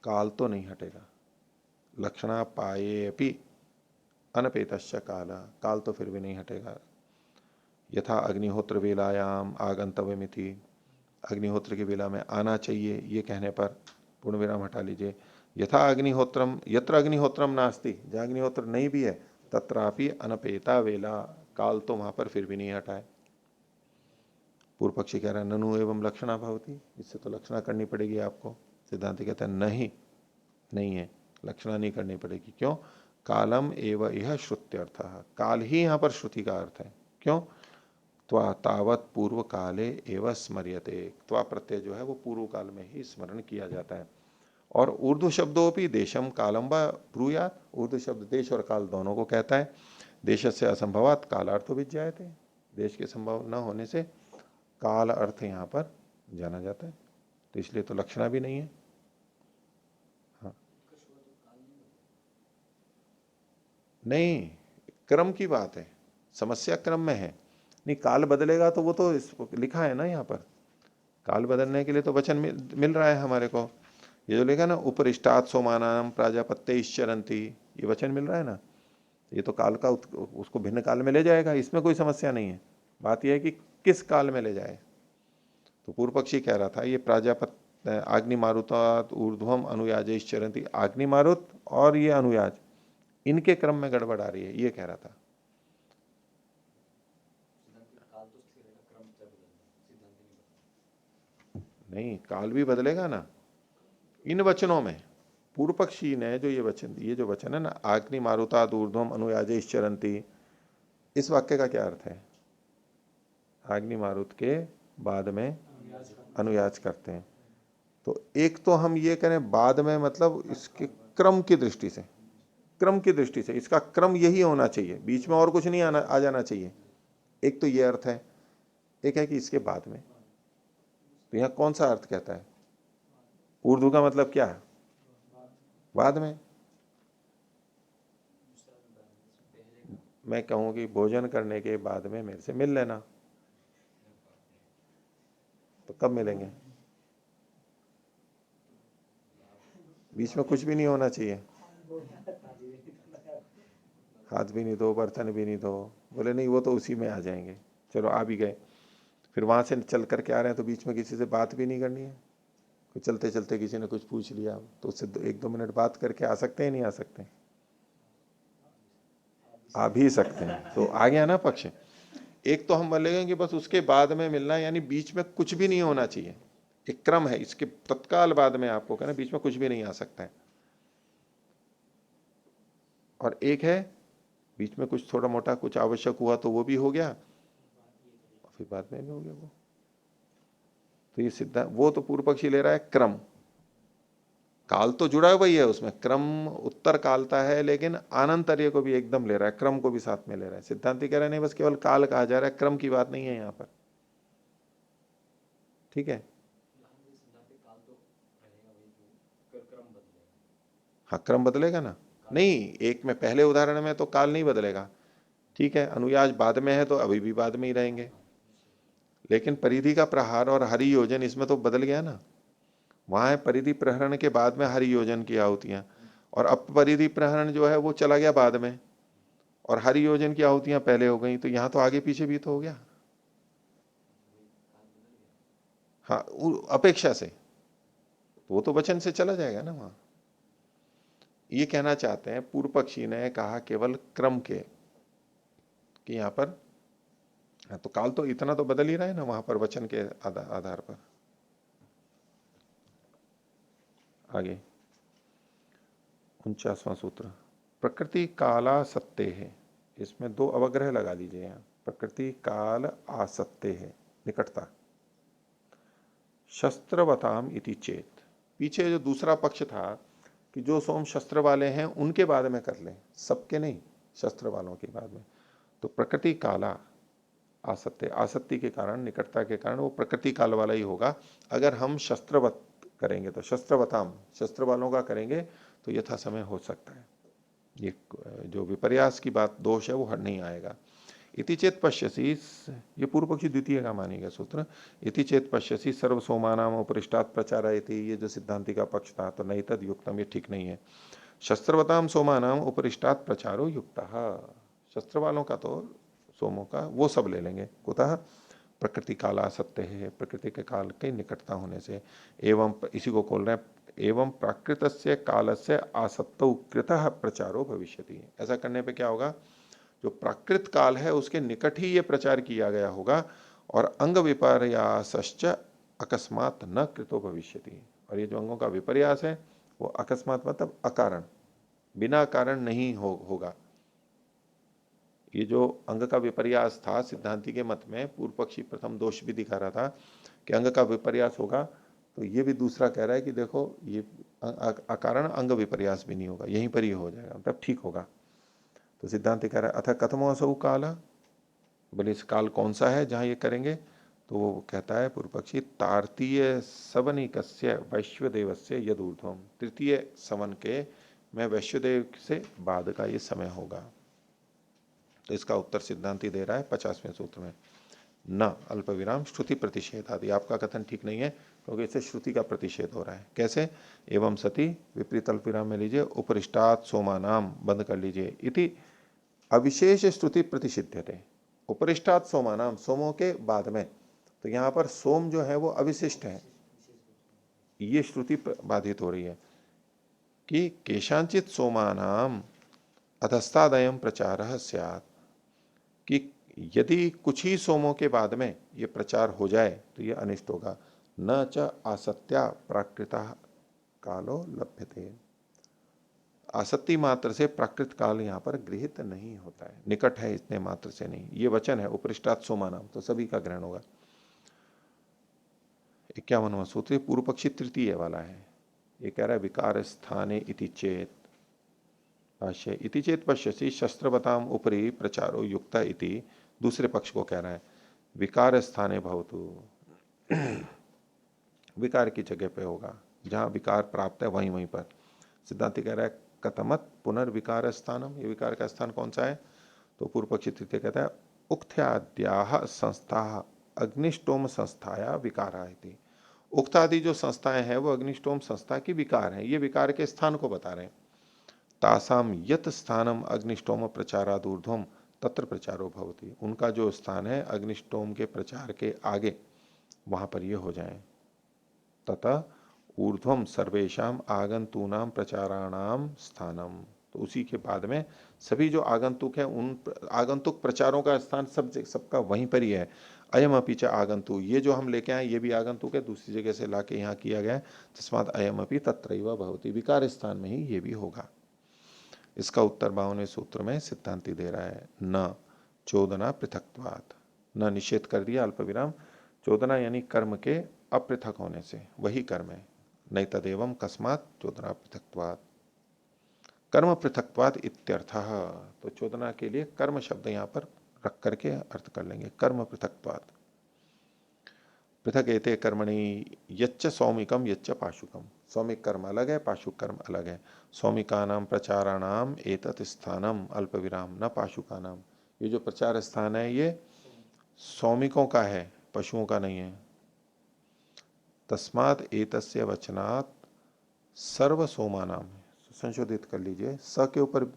काल तो नहीं हटेगा। लक्षणापाये अपि अनपेतश्च काल, काल तो फिर भी नहीं हटेगा। यथा अग्निहोत्र वेलायाम आगंतव्यमिति, अग्निहोत्र की वेला में आना चाहिए ये कहने पर पूर्ण विराम हटा लीजिए। यथा अग्निहोत्रम यत्र अग्निहोत्रम नास्ति, जहां अग्निहोत्र नहीं भी है, तत्रापि अनपेता वेला, काल तो वहां पर फिर भी नहीं हटाए। पूर्व पक्षी कह रहा है ननु एवं लक्षणा भवती, इससे तो लक्षणा करनी पड़ेगी आपको। सिद्धांत कहता है नहीं, नहीं है, लक्षणा नहीं करनी पड़ेगी। क्यों? कालम एव यह श्रुत्यर्थ, काल ही यहां पर श्रुति का अर्थ है। क्यों? त्वा तावत पूर्व काले एव स्मर्यते, त्वा प्रत्यय जो है वो पूर्व काल में ही स्मरण किया जाता है। और ऊर्ध्व शब्दों भी देशम कालम व ब्रूयात, ऊर्ध्व शब्द देश और काल दोनों को कहता है। देश से असंभवात कालार्थो विज्ञायते, देश के संभव न होने से काल अर्थ यहां पर जाना जाता है, तो इसलिए तो लक्षणा भी नहीं है। हाँ नहीं, क्रम की बात है, समस्या क्रम में है। नहीं, काल बदलेगा तो वो तो लिखा है ना यहाँ पर, काल बदलने के लिए तो वचन मिल रहा है हमारे को। ये जो लिखा ना उपरिष्टात् सोमानाम प्राजापत्य ईश्वरंती, ये वचन मिल रहा है ना, ये तो काल का उसको भिन्न काल में ले जाएगा, इसमें कोई समस्या नहीं है। बात यह है कि किस काल में ले जाए। तो पूर्व पक्षी कह रहा था ये प्राजापत आग्नि मारुतात ऊर्ध्वम अनुयाजैश्चरंती, आग्नि मारुत और ये अनुयाज, इनके क्रम में गड़बड़ आ रही है, ये कह रहा था। नहीं, काल भी बदलेगा ना इन वचनों में। पूर्व पक्षी ने जो ये जो वचन है ना, आग्नि मारुता ऊर्ध्वम अनुयाजैश्चरंती, इस वाक्य का क्या अर्थ है? अग्नि मारुत के बाद में अनुयाज करते हैं। तो एक तो हम ये करें बाद में, मतलब इसके क्रम की दृष्टि से, क्रम की दृष्टि से इसका क्रम यही होना चाहिए, बीच में और कुछ नहीं आ जाना चाहिए। एक तो ये अर्थ है, एक है कि इसके बाद में। तो यहां कौन सा अर्थ कहता है? उर्दू का मतलब क्या है? बाद में। मैं कहूं कि भोजन करने के बाद में मेरे से मिल लेना, तो कब मिलेंगे? बीच में कुछ भी नहीं होना चाहिए, हाथ भी नहीं धो, बर्तन भी नहीं धो। बोले नहीं, वो तो उसी में आ जाएंगे। चलो आ भी गए, फिर वहां से चल करके आ रहे हैं, तो बीच में किसी से बात भी नहीं करनी है। कोई चलते चलते किसी ने कुछ पूछ लिया तो उससे 1-2 मिनट बात करके आ सकते हैं, नहीं आ सकते? आ भी सकते हैं। तो आ गया ना पक्ष। एक तो हम बोलेंगे कि बस उसके बाद में मिलना है, यानी बीच में कुछ भी नहीं होना चाहिए। एक क्रम है, इसके तत्काल बाद में आपको कहना बीच में कुछ भी नहीं आ सकता है। और एक है बीच में कुछ थोड़ा मोटा कुछ आवश्यक हुआ तो वो भी हो गया, फिर बाद में भी हो गया वो। तो ये सिद्धांत, वो तो पूर्व पक्षी ले रहा है क्रम, काल तो जुड़ा हुआ ही है उसमें, क्रम उत्तर कालता है, लेकिन आनंतर्य को भी एकदम ले रहा है, क्रम को भी साथ में ले रहा है। सिद्धांति कह रहे नहीं, बस केवल काल कहा जा रहा है, क्रम की बात नहीं है यहां पर। ठीक है, हाँ क्रम बदलेगा ना। नहीं, एक में पहले उदाहरण में तो काल नहीं बदलेगा, ठीक है, अनुयाज बाद में है तो अभी भी बाद में ही रहेंगे। लेकिन परिधि का प्रहार और हरि योजन, इसमें तो बदल गया ना। वहां है परिधि प्रहरण के बाद में हरि योजन की आहुतियां, और अपरिधि प्रहरण जो है वो चला गया बाद में, और हरि योजन की आहुतियां पहले हो गई, तो यहां तो आगे पीछे भी तो हो गया। हाँ, अपेक्षा से तो वो तो वचन से चला जाएगा ना वहां। ये कहना चाहते हैं पूर्व पक्षी ने कहा केवल क्रम के, कि यहां पर हाँ, तो काल तो इतना तो बदल ही रहा है ना वहां पर वचन के आधार पर। आगे 49वां सूत्र, प्रकृति काला सत्य है, इसमें 2 अवग्रह लगा लीजिए यहां, प्रकृति काल आसत्य है, निकटता। शस्त्रवताम इति चेत, पीछे जो दूसरा पक्ष था कि जो सोम शस्त्र वाले हैं उनके बाद में कर लें, सबके नहीं, शस्त्र वालों के बाद में। तो प्रकृति काला आसत्य, आसक्ति के कारण, निकटता के कारण वो प्रकृति काल वाला ही होगा। अगर हम शस्त्रवत करेंगे तो शस्त्रवताम, शस्त्र वालों का करेंगे तो यथा समय हो सकता है, ये जो विपर्यास की बात दोष है वो हट नहीं आएगा। इति चेत पश्यसी, ये पूर्व पक्षी द्वितीय का मानेगा सूत्र। इति चेत पश्यसी सर्व सोमानाम उपरिष्टात प्रचारयति, ये जो सिद्धांति का पक्ष था, तो नहीं तद युक्तम, ये ठीक नहीं है। शस्त्रवताम सोमानाम उपरिष्टात प्रचारो युक्त, शस्त्र वालों का तो सोमों का वो सब ले लेंगे। कुतः प्रकृति काला सत्य है, प्रकृति के काल के निकटता होने से। एवं इसी को खोल रहे हैं, एवं प्राकृतस्य कालस्य आसक्तौ कृतः प्रचारो भविष्यति। ऐसा करने पे क्या होगा, जो प्राकृत काल है उसके निकट ही ये प्रचार किया गया होगा, और अंग विपर्यासश्च अकस्मात न कृतो भविष्यति। और ये जो अंगों का विपर्यास है वो अकस्मात मतलब अकारण, बिना कारण नहीं होगा। ये जो अंग का विपर्यास था सिद्धांति के मत में, पूर्व पक्षी प्रथम दोष भी दिखा रहा था कि अंग का विपर्यास होगा, तो ये भी दूसरा कह रहा है कि देखो ये अकारण अंग विपर्यास भी नहीं होगा, यहीं पर ही हो जाएगा, मतलब ठीक होगा। तो सिद्धांत कह रहा है अथ कथमो असौ काल, बोले इस काल कौन सा है जहां ये करेंगे, तो वो कहता है पूर्व पक्षी तारतीय सवनिकस्य वैश्वदेवस्य यदूर्ध्वम, तृतीय सवन के मैं वैश्वदेव से बाद का ये समय होगा। तो इसका उत्तर सिद्धांति दे रहा है 50वें सूत्र में, न अल्प विराम श्रुति प्रतिषेध आदि। आपका कथन ठीक नहीं है क्योंकि इससे श्रुति का प्रतिषेध हो रहा है। कैसे, एवं सती विपरीत अल्प विराम में लीजिए, उपरिष्टात सोमानाम बंद कर लीजिए, इति अविशेष श्रुति प्रतिषिध्यते। उपरिष्टात सोमानाम, सोमों के बाद में, तो यहां पर सोम जो है वो अविशिष्ट है, ये श्रुति बाधित हो रही है कि केशांचित सोमानाम अधस्तादयम प्रचार स्यात्, कि यदि कुछ ही सोमों के बाद में ये प्रचार हो जाए तो ये अनिष्ट होगा। न च आसत्या प्राकृता कालो लभ्यते, आसक्ति मात्र से प्राकृत काल यहाँ पर गृहित नहीं होता है, निकट है इतने मात्र से नहीं। ये वचन है उपरिष्टात सोमानाम, तो सभी का ग्रहण होगा। 51वां सूत्र पूर्व पक्षी तृतीय वाला है, ये कह रहा है विकार स्थाने इति चेत, भाष्य इति चेत पश्यसि शस्त्रवताम उपरि प्रचारो युक्ता इति, दूसरे पक्ष को कह रहा है विकार स्थाने भवतु, विकार की जगह पे होगा, जहां विकार प्राप्त है वहीं वहीं पर। सिद्धांत कह रहा है कतमत पुनर्विकार स्थानम, ये विकार का स्थान कौन सा है, तो पूर्व पक्षी तृतीय कहता है उक्त्याद्याः संस्था अग्निष्टोम संस्थाया विकारा इति। उक्त आदि जो संस्थाएं हैं वो अग्निष्टोम संस्था की विकार है, ये विकार के स्थान को बता रहे हैं। तासाम यत स्थानम अग्निष्टोम प्रचाराद ऊर्ध्वम तत्र प्रचारो भवति, उनका जो स्थान है अग्निष्टोम के प्रचार के आगे, वहां पर ये हो जाए। तथा ऊर्ध्वम सर्वेशम आगंतूनाम प्रचाराणाम स्थानम, तो उसी के बाद में सभी जो आगंतुक है उन आगंतुक प्रचारों का स्थान सबका वहीं पर ही है। अयम अपि च आगंतु, ये जो हम लेके आए ये भी आगंतुक है, दूसरी जगह से लाके यहाँ किया गया है, तस्मात् अयम अपि तत्रैव भवति, विकार स्थान में ही ये भी होगा। इसका उत्तर 52वें सूत्र में सिद्धांति दे रहा है न चोदना पृथक्त्वात्, न निषेध कर दिया अल्प विराम, चोदना यानी कर्म के अपृथक होने से, वही कर्म है, नहीं तदेवम कस्मात चोदना पृथक्त्वात्, कर्म पृथक्त्वात् इत्यर्थः। तो चोदना के लिए कर्म शब्द यहां पर रख करके अर्थ कर लेंगे, कर्म पृथक्त्वात्। पृथक एते कर्मणि यच्च सौमिकम यच्च पाशुकम, सौमिक कर्म अलग है, पाशुक कर्म अलग है। सौमिकानाम प्रचाराणाम एतत् स्थानम अल्प विराम न पाशुकानाम, ये जो प्रचार स्थान है ये सौमिकों का है, पशुओं का नहीं है। तस्मात् एतस्य वचनात् सर्व सोमानाम, संशोधित कर लीजिए, स के ऊपर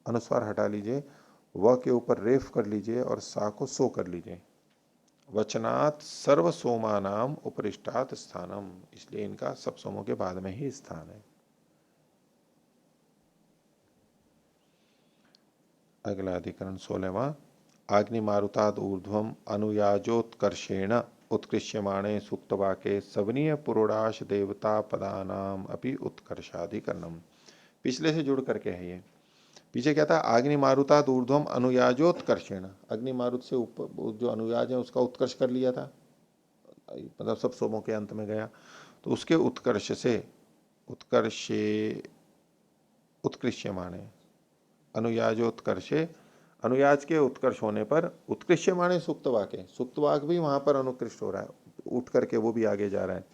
अनुस्वार हटा लीजिए, व के ऊपर रेफ कर लीजिए और सा को सो कर लीजिए। वचनात् सर्व सोमानाम उपरिष्टात स्थानम, इसलिए इनका सब सोमों के बाद में ही स्थान है। अगला अधिकरण 16वां, आग्नि मारुताद ऊर्ध्वम अनुयाजोत्कर्षेण उत्कृष्यमाणे सूक्तवाके सवनीय पुरोडाश देवता पदानाम अपि उत्कर्षाधिकरणम। पिछले से जुड़ करके है ये, पीछे क्या था, अग्नि मारुताद ऊर्ध्वम अनुयाजोत्कर्षेण, अग्नि मारुत से ऊपर जो अनुयाज है उसका उत्कर्ष कर लिया था, मतलब सब सोमों के अंत में गया, तो उसके उत्कर्ष से उत्कर्षे उत्कृष्यमाणे, अनुयाजोत्कर्षे, अनुयाज के उत्कर्ष होने पर उत्कृष्यमाणे सुक्तवाक है, सुक्तवाक भी वहां पर अनुकृष्ट हो रहा है, उठ करके वो भी आगे जा रहा है,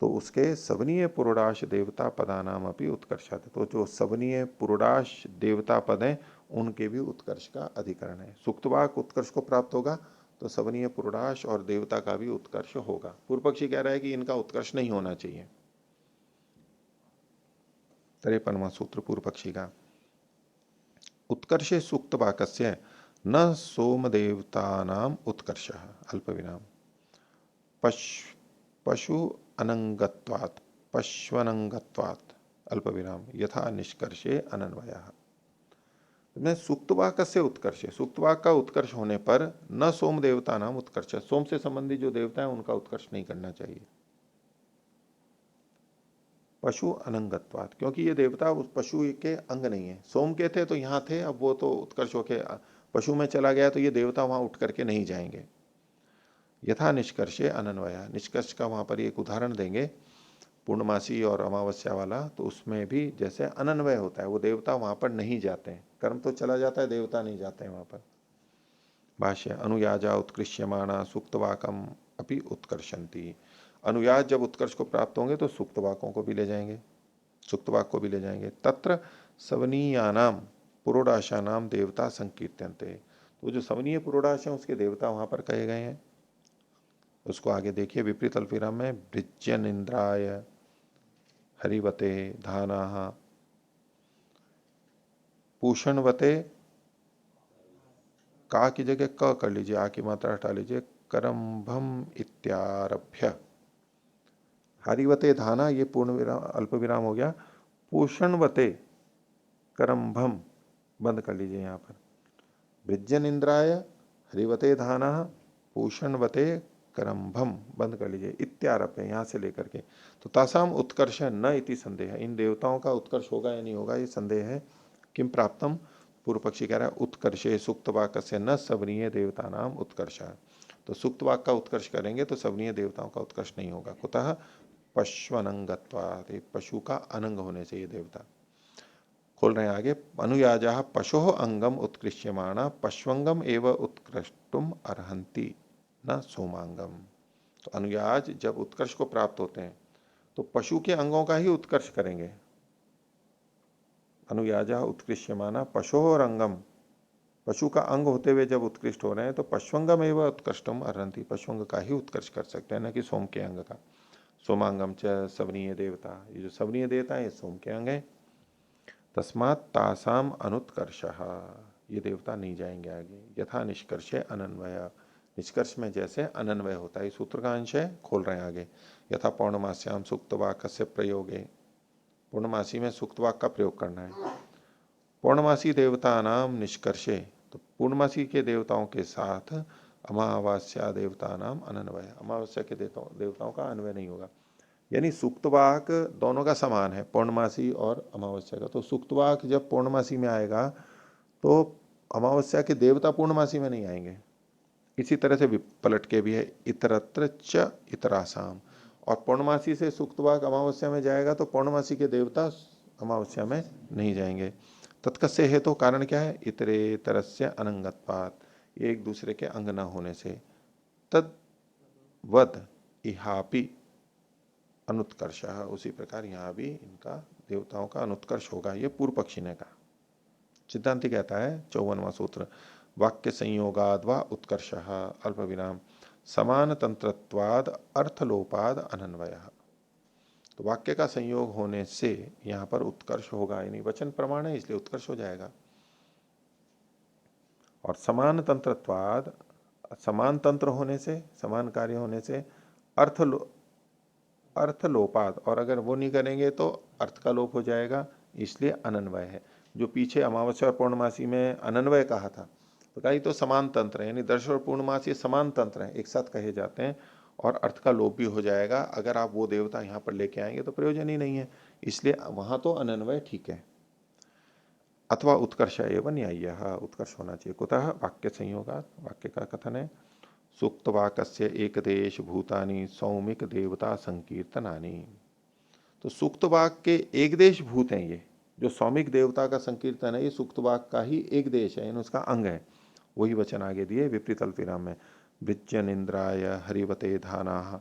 तो उसके सवनीय पुरोडाश देवता पदानाम अपनी उत्कर्षात, तो जो सवनीय पुरोडाश देवता पद हैं उनके भी उत्कर्ष का अधिकरण है। सुक्तवाक उत्कर्ष को प्राप्त होगा तो सवनीय पुरोडाश और देवता का भी उत्कर्ष होगा। पूर्व पक्षी कह रहा है कि इनका उत्कर्ष नहीं होना चाहिए। 53वां सूत्र पूर्व पक्षी का, उत्कर्षे सूक्तवाकस्य न सोमदेवतानाम उत्कर्षः अल्प विराम पशु अनंगत्वात् पश्वनंगत्वात् अल्प विराम यथा निष्कर्षे अनन्वयः। में सुक्तवाक से उत्कर्ष, सुक्तवाक का उत्कर्ष होने पर न सोम देवता नाम उत्कर्ष, सोम से संबंधित जो देवता है उनका उत्कर्ष नहीं करना चाहिए। पशु अनंगत्वात, क्योंकि ये देवता उस पशु के अंग नहीं है, सोम के थे तो यहां थे, अब वो तो उत्कर्ष होके पशु में चला गया तो ये देवता वहां उठ करके नहीं जाएंगे। यथा निष्कर्षे अनन्वय, निष्कर्ष का वहां पर एक उदाहरण देंगे, पूर्णमासी और अमावस्या वाला, तो उसमें भी जैसे अनन्वय होता है, वो देवता वहां पर नहीं जाते हैं, कर्म तो चला जाता है, देवता नहीं जाते हैं वहां पर। भाष्य अनुयाजा उत्कृष्यमाणा सुक्तवाकम अपि उत्कर्षंती, अनुयाज जब उत्कर्ष को प्राप्त होंगे तो सुक्तवाकों को भी ले जाएंगे, सुक्तवाक को भी ले जाएंगे। तत्र सवनीयानाम पुरोडाशा नाम देवता संकीर्तनते, तो जो सवनीय पुरोडाश है उसके देवता वहां पर कहे गए हैं। उसको आगे देखिए विपरीत अल्पविराम में, वृज्यन इंद्राय हरिवते धाना पूषणवते, का की जगह क कर लीजिए, आ की मात्रा हटा लीजिए, करम्भम इत्यारभ्य, हरिवते धाना ये पूर्ण विराम अल्प विराम हो गया, पूषणवते करम्भम बंद कर लीजिए यहां पर, वृज्यन इंद्राय हरिवते धाना पूषणवते करम्भम बंद कर लीजिए, इत्यारभ्य यहां से लेकर के, तो तासाम उत्कर्ष न इति संदेह, इन देवताओं का उत्कर्ष होगा या नहीं होगा ये संदेह है। किम प्राप्तम, पूर्व पक्षी कह रहा है उत्कर्षे सुक्तवाक से न सवनीय देवता नाम उत्कर्ष, तो सुक्तवाक का उत्कर्ष करेंगे तो सवनीय देवताओं का उत्कर्ष नहीं होगा। कुतः पश्वनंगत्वात्, पशु का अनंग होने से ये देवता। खोल रहे हैं आगे, अनुयाजा पशो अंगम उत्कृष्यमाणा पश्वंगम एवं उत्कृष्टुम अर्हंति न सोमांगम, तो अनुयाज जब उत्कर्ष को प्राप्त होते हैं तो पशु के अंगों का ही उत्कर्ष करेंगे। अनुयाजा उत्कृष्यमाना पशो और अंगम, पशु का अंग होते हुए जब उत्कृष्ट हो रहे हैं तो पश्वंगम एवं उत्कृष्टम अर्हंति, पशुअंग का ही उत्कर्ष कर सकते हैं, न कि सोम के अंग का। सोमांगम च सवनीय देवता, ये जो सवनीय देवता है ये सोम के अंग है। तस्मात् तासाम अनुत्कर्ष, ये देवता नहीं जाएंगे आगे। यथा निष्कर्षे अनन्वय, निष्कर्ष में जैसे अनन्वय होता है, सूत्र का अंश है, खोल रहे हैं आगे। यथा पौर्णमास्याम सुक्तवाक से प्रयोगे, पूर्णमासी में सुक्तवाक का प्रयोग करना है। पूर्णमासी देवता नाम निष्कर्षे, तो पूर्णमासी के देवताओं के साथ अमावास्या देवता नाम अनन्वय, अमावस्या के देवताओं का अन्वय नहीं होगा। यानी सुक्तवाक दोनों का समान है, पूर्णमासी और अमावस्या का, तो सुक्तवाक जब पूर्णमासी में आएगा तो अमावस्या के देवता पूर्णमासी में नहीं आएंगे। इसी तरह से पलट के भी है, इतरत्र च इतरासाम, और पूर्णमासी से सुक्तवाक अमावस्या में जाएगा तो पूर्णमासी के देवता अमावस्या में नहीं जाएंगे। तत्कस्य है तो कारण क्या है, इतरे तरस्य अनंगत्वात्, एक दूसरे के अंग न होने से। तद्वद इहापि अनुत्कर्ष, उसी प्रकार यहां भी इनका देवताओं का अनुत्कर्ष होगा, ये पूर्व पक्षी ने कहा। सिद्धांति कहता है 54वां सूत्र, वाक्य संयोगाद व उत्कर्ष अल्प विराम समान तंत्रत्वाद अर्थलोपाद अनन्वय, तो वाक्य का संयोग होने से यहां पर उत्कर्ष होगा, यानी वचन प्रमाण है इसलिए उत्कर्ष हो जाएगा। और समान तंत्रत्वाद, समान तंत्र होने से, समान कार्य होने से, अर्थलोपाद, और अगर वो नहीं करेंगे तो अर्थ का लोप हो जाएगा, इसलिए अनन्वय है। जो पीछे अमावस्या और पूर्णमासी में अनन्वय कहा था, तो कहीं तो समान तंत्र है, यानी दर्श और पूर्णमासी समान तंत्र है, एक साथ कहे जाते हैं, और अर्थ का लोप भी हो जाएगा। अगर आप वो देवता यहाँ पर लेके आएंगे तो प्रयोजन ही नहीं है, इसलिए वहां तो अनन्वय ठीक है। अथवा उत्कर्ष एवं न्याय्य, उत्कर्ष होना चाहिए। कुतः वाक्य संयोगा, वाक्य का कथन है, सुक्त वाक्य एक देश भूतानी सौमिक देवता संकीर्तनानी, तो सुक्त वाक के एक देश भूत हैं, ये जो सौमिक देवता का संकीर्तन है ये सुक्त वाक का ही एक देश है, उसका अंग है। वही वचन आगे दिए विपरीत अल्पविराम में, विज्जन इंद्राय हरिवते धाना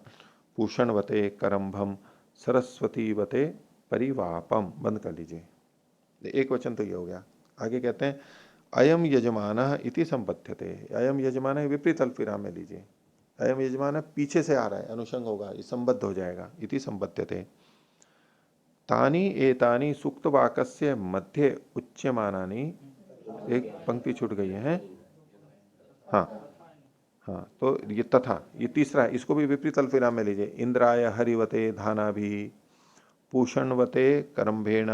पूषणवते करम्भम सरस्वतीवते परिवापम, बंद कर लीजिए, एक वचन तो ये हो गया। आगे कहते हैं अयम यजमान इति संबध्यते, अयम यजमान है विपरीत अल्पविराम में लीजिए, अयम यजमान पीछे से आ रहा है, अनुषंग होगा, ये संबद्ध हो जाएगा, इति संबध्यते। तानी एतानी सुक्त वाक्य मध्य उच्यमानानि, एक पंक्ति छूट गई है, हाँ हाँ, तो ये तथा, ये तीसरा है, इसको भी विपरीत अल्पविराम में लीजिए। इंद्राय हरिवते धाना भी पूषणवते करम्भेण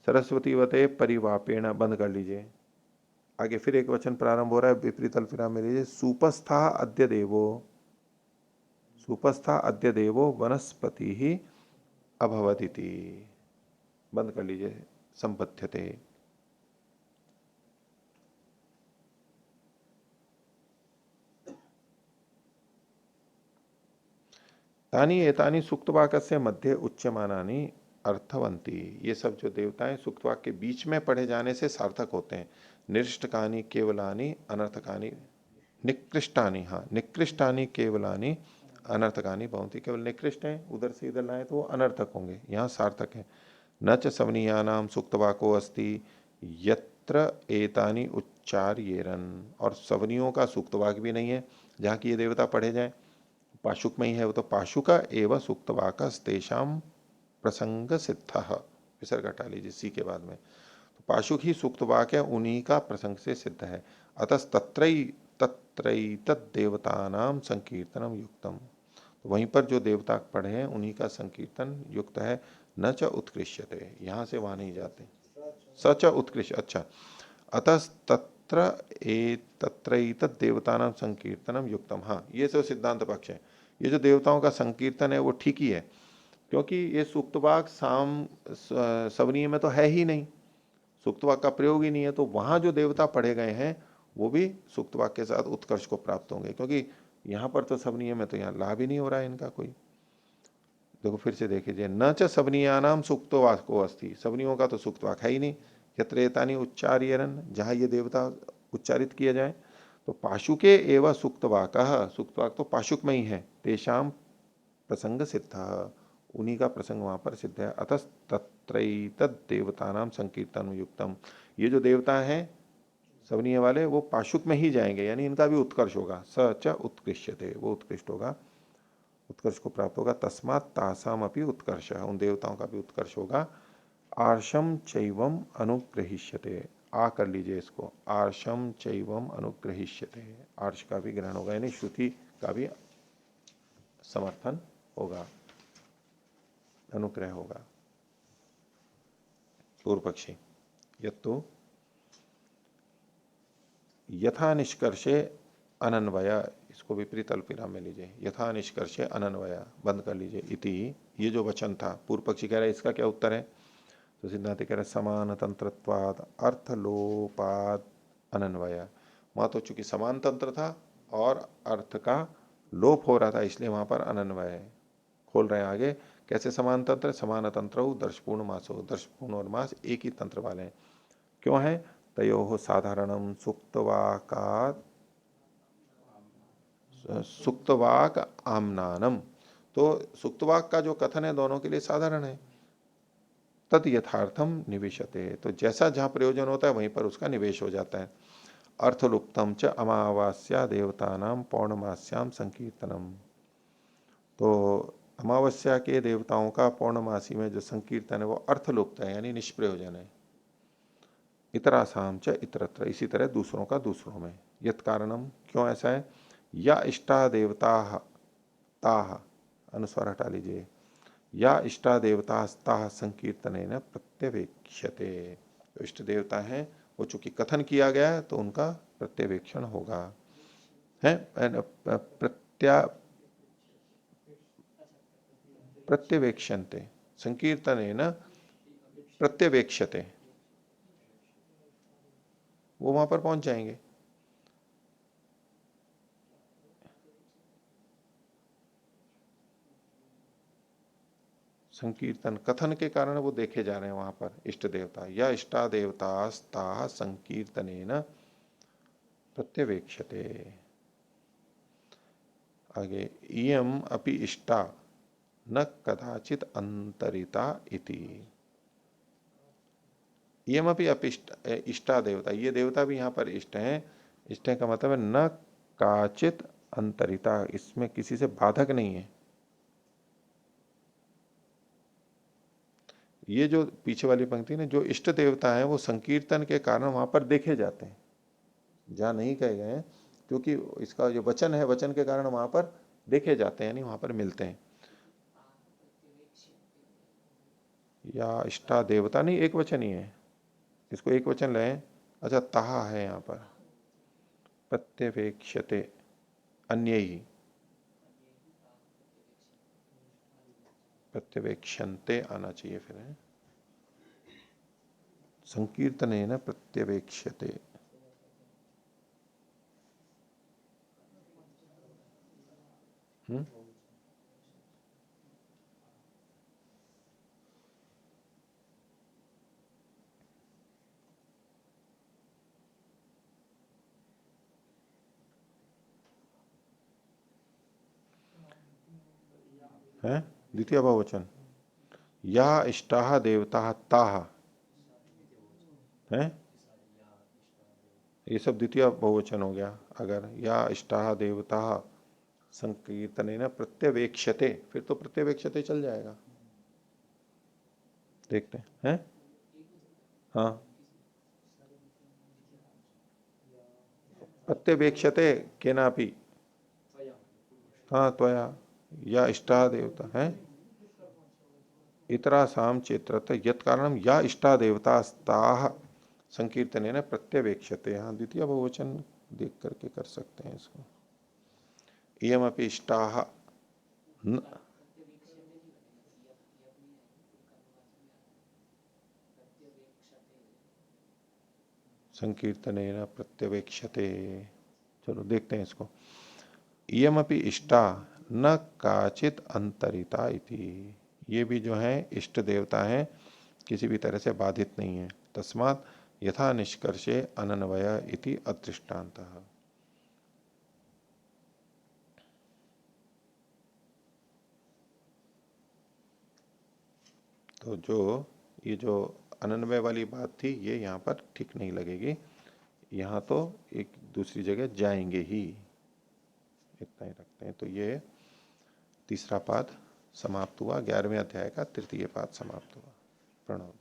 सरस्वतीवते परिवापेण, बंद कर लीजिए। आगे फिर एक वचन प्रारंभ हो रहा है, विपरीत अल्पविराम में लीजिए, सुपस्था अद्य देवो, सुपस्था अद्य देवो वनस्पति ही अभवदिति, बंद कर लीजिए, संपद्यते। तानी एतानी सुक्तवाक्य मध्य उच्यमानानि अर्थवंती, ये सब जो देवताएं सुक्तवाक के बीच में पढ़े जाने से सार्थक होते हैं। निष्टकानी केवलानी अनर्थकानी, निकृष्टानी, हाँ निकृष्टानी केवलानी अनर्थकानी भवंती, केवल निकृष्ट हैं उधर से इधर लाए तो वो अनर्थक होंगे, यहाँ सार्थक है। न च सवनीयानाम सुक्तवाको अस्ति यत्र एतानी उच्चार्येरन, और सवनियों का सुक्तवाक भी नहीं है जहाँ की ये देवता पढ़े जाए। पाशुक में ही है वो, तो पाशुका एवं सूक्तवाकस्तेषाम प्रसंग सिद्ध, विसर्ग हटा लीजिए सी के बाद में, तो पाशुक ही सूक्तवाक है, उन्हीं का प्रसंग से सिद्ध है। अतः तत्रई देवतानाम संकीर्तनम युक्तम, तो वहीं पर जो देवता पढ़े हैं उन्हीं का संकीर्तन युक्त है। न च उत्कृष्यते, यहां से वहां नहीं जाते, सच उत्कृष्ट, अच्छा। अतः तत्र तत्रैतत् देवतानां संकीर्तनम युक्तम, हाँ ये सब सिद्धांत पक्ष है। ये जो देवताओं का संकीर्तन है वो ठीक ही है, क्योंकि ये सूक्तवाक साम सवनीय में तो है ही नहीं, सूक्तवाक का प्रयोग ही नहीं है, तो वहां जो देवता पढ़े गए हैं वो भी सूक्तवाक के साथ उत्कर्ष को प्राप्त होंगे, क्योंकि यहां पर तो सवनीय में तो यहाँ लाभ ही नहीं हो रहा है इनका कोई। देखो फिर से देखिए, न च सवनीयानाम सूक्तवाको अस्ति, सवनियों का तो सूक्तवाक है ही नहीं। यत्रेतानी उच्चार्यरन, जहां ये देवता उच्चारित किए जाए, तो पाशुके एवं सूक्तवाक, सूक्तवाक तो पाशुक में ही है, तेषाम प्रसंग सिद्ध, उन्हीं का प्रसंग वहां पर सिद्ध है। अतः तत्रैतद देवतानाम संकीर्तन युक्तम, ये जो देवता हैं सवनीय वाले वो पाशुक में ही जाएंगे, यानी इनका भी उत्कर्ष होगा। स च उत्कृष्यते, वो उत्कृष्ट होगा, उत्कर्ष को प्राप्त होगा। तस्मात् तासाम अपि उत्कर्ष, उन देवताओं का भी उत्कर्ष होगा। आर्षम चैवम अनुग्रहिष्यते, आ कर लीजिए इसको, आर्षम चैवम अनुग्रहिष्यते, आर्ष का भी ग्रहण होगा, यानी श्रुति का भी समर्थन होगा, अनुग्रह होगा। पूर्व पक्षी, यत्तु यथा निष्कर्षे अनन्वय, इसको विपरीत अल्पविराम में लीजिए, यथा निष्कर्षे अनन्वय, बंद कर लीजिए। इति, ये जो वचन था, पूर्व पक्षी कह रहा है इसका क्या उत्तर है, तो सिद्धांत कह रहे समान तंत्रत्वाद अर्थलोपाद अनन्वय, वहां तो चूंकि समान तंत्र था और अर्थ का लोप हो रहा था, इसलिए वहां पर अनन्वय है। खोल रहे हैं आगे, कैसे समान तंत्र, समान तंत्र हो दर्शपूर्ण मासो, दर्शपूर्ण और मास एक ही तंत्र वाले हैं। क्यों है, तयो साधारणम सुक्तवाकात सुक्तवाक आमनानम, तो सुक्तवाक का जो कथन है दोनों के लिए साधारण है। तद यथार्थम निवेशते, तो जैसा जहां प्रयोजन होता है वहीं पर उसका निवेश हो जाता है। अर्थलुप्तम च अमावास्या देवतानाम पौर्णमास्याम संकीर्तनम, तो अमावस्या के देवताओं का पौर्णमासी में जो संकीर्तन है वो अर्थलुप्त है, यानी निष्प्रयोजन है। इतरासाम च इतरत्र, इसी तरह दूसरों का दूसरों में। यत कारणम, क्यों ऐसा है, या इष्टा देवता ताह, अनुस्वार हटा लीजिए, या इष्टा देवता संकीर्तन न प्रत्यवेक्ष्यते, तो इष्ट देवता है वो चूंकि कथन किया गया है तो उनका प्रत्यवेक्षण होगा, है प्रत्यवेक्षन्ते, संकीर्तन न प्रत्यवेक्षते, वो वहां पर पहुंच जाएंगे। संकीर्तन कथन के कारण वो देखे जा रहे हैं वहां पर इष्ट देवता, या इष्टा देवता संकीर्तन प्रत्यवेक्षते। आगे, इयम अपि इष्टा न कदाचित अंतरिता इति, इयम अपि अपिष्ट इष्टा देवता, ये देवता भी यहां पर इष्ट है, इष्ट का मतलब है न काचित अंतरिता, इसमें किसी से बाधक नहीं है। ये जो पीछे वाली पंक्ति ने, जो इष्ट देवता है वो संकीर्तन के कारण वहां पर देखे जाते हैं, जहां नहीं कहे गए हैं, क्योंकि इसका जो वचन है वचन के कारण वहां पर देखे जाते हैं, यानी वहां पर मिलते हैं। या इष्टा देवता नहीं, एक वचन ही है, इसको एक वचन लें। अच्छा, ताहा है यहां पर, प्रत्यवेक्षते अन्य ही, प्रत्यवेक्षन्ते आना चाहिए फिर है, संकीर्तन है ना प्रत्यवेक्षते। हम्म, है द्वितीय बहुवचन, या इष्टा देवता ताह है, ये सब द्वितीय बहुवचन हो गया। अगर या इष्टा देवता संकीर्तन न प्रत्यवेक्षते, फिर तो प्रत्यवेक्षते चल जाएगा। देखते हैं हाँ, प्रत्यवेक्षते केनापि, हाँ त्वया, या इष्टा देवता है, इतरा साम चेत्रत यत कारणम या इष्टा देवता स्ताह संकीर्तन न प्रत्यवेक्षते। हाँ, द्वितीय बहुवचन देख करके कर सकते हैं इसको। इयम अपि इष्टाः न, संकीर्तन न प्रत्यवेक्षते। चलो देखते हैं इसको। इयम अपि इष्टा न काचित अंतरिता इति, ये भी जो है इष्ट देवता है, किसी भी तरह से बाधित नहीं है। तस्मात् यथा निष्कर्षे अनन्वय इति अदृष्टान्तः। तो ये जो अनन्वय वाली बात थी, ये यहाँ पर ठीक नहीं लगेगी, यहाँ तो एक दूसरी जगह जाएंगे ही, इतना ही रखते हैं। तो ये तीसरा पाद समाप्त हुआ, 11वें अध्याय का तृतीय पाद समाप्त हुआ। प्रणव।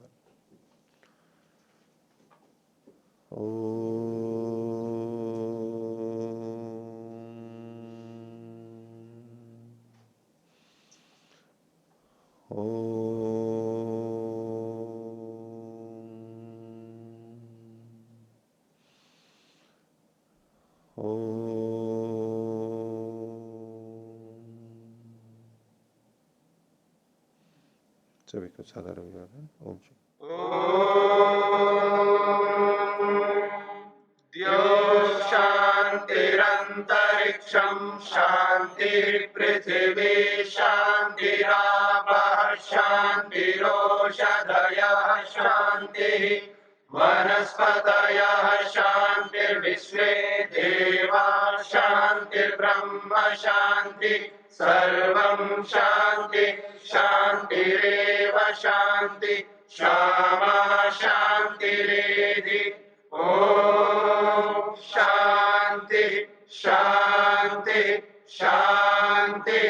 सभी को सादर अभिवादन। ओम शांतिरंतरिक्षम शांति पृथिवी शांतिरापः शांतिरोषधयः शांति वनस्पतयः शांतिर्विश्वे देवा शांतिर्ब्रह्म शांति सर्वं शांति शांतिरेव शांति क्षमा शांतिरेधि। ओम शांति शांति शांति।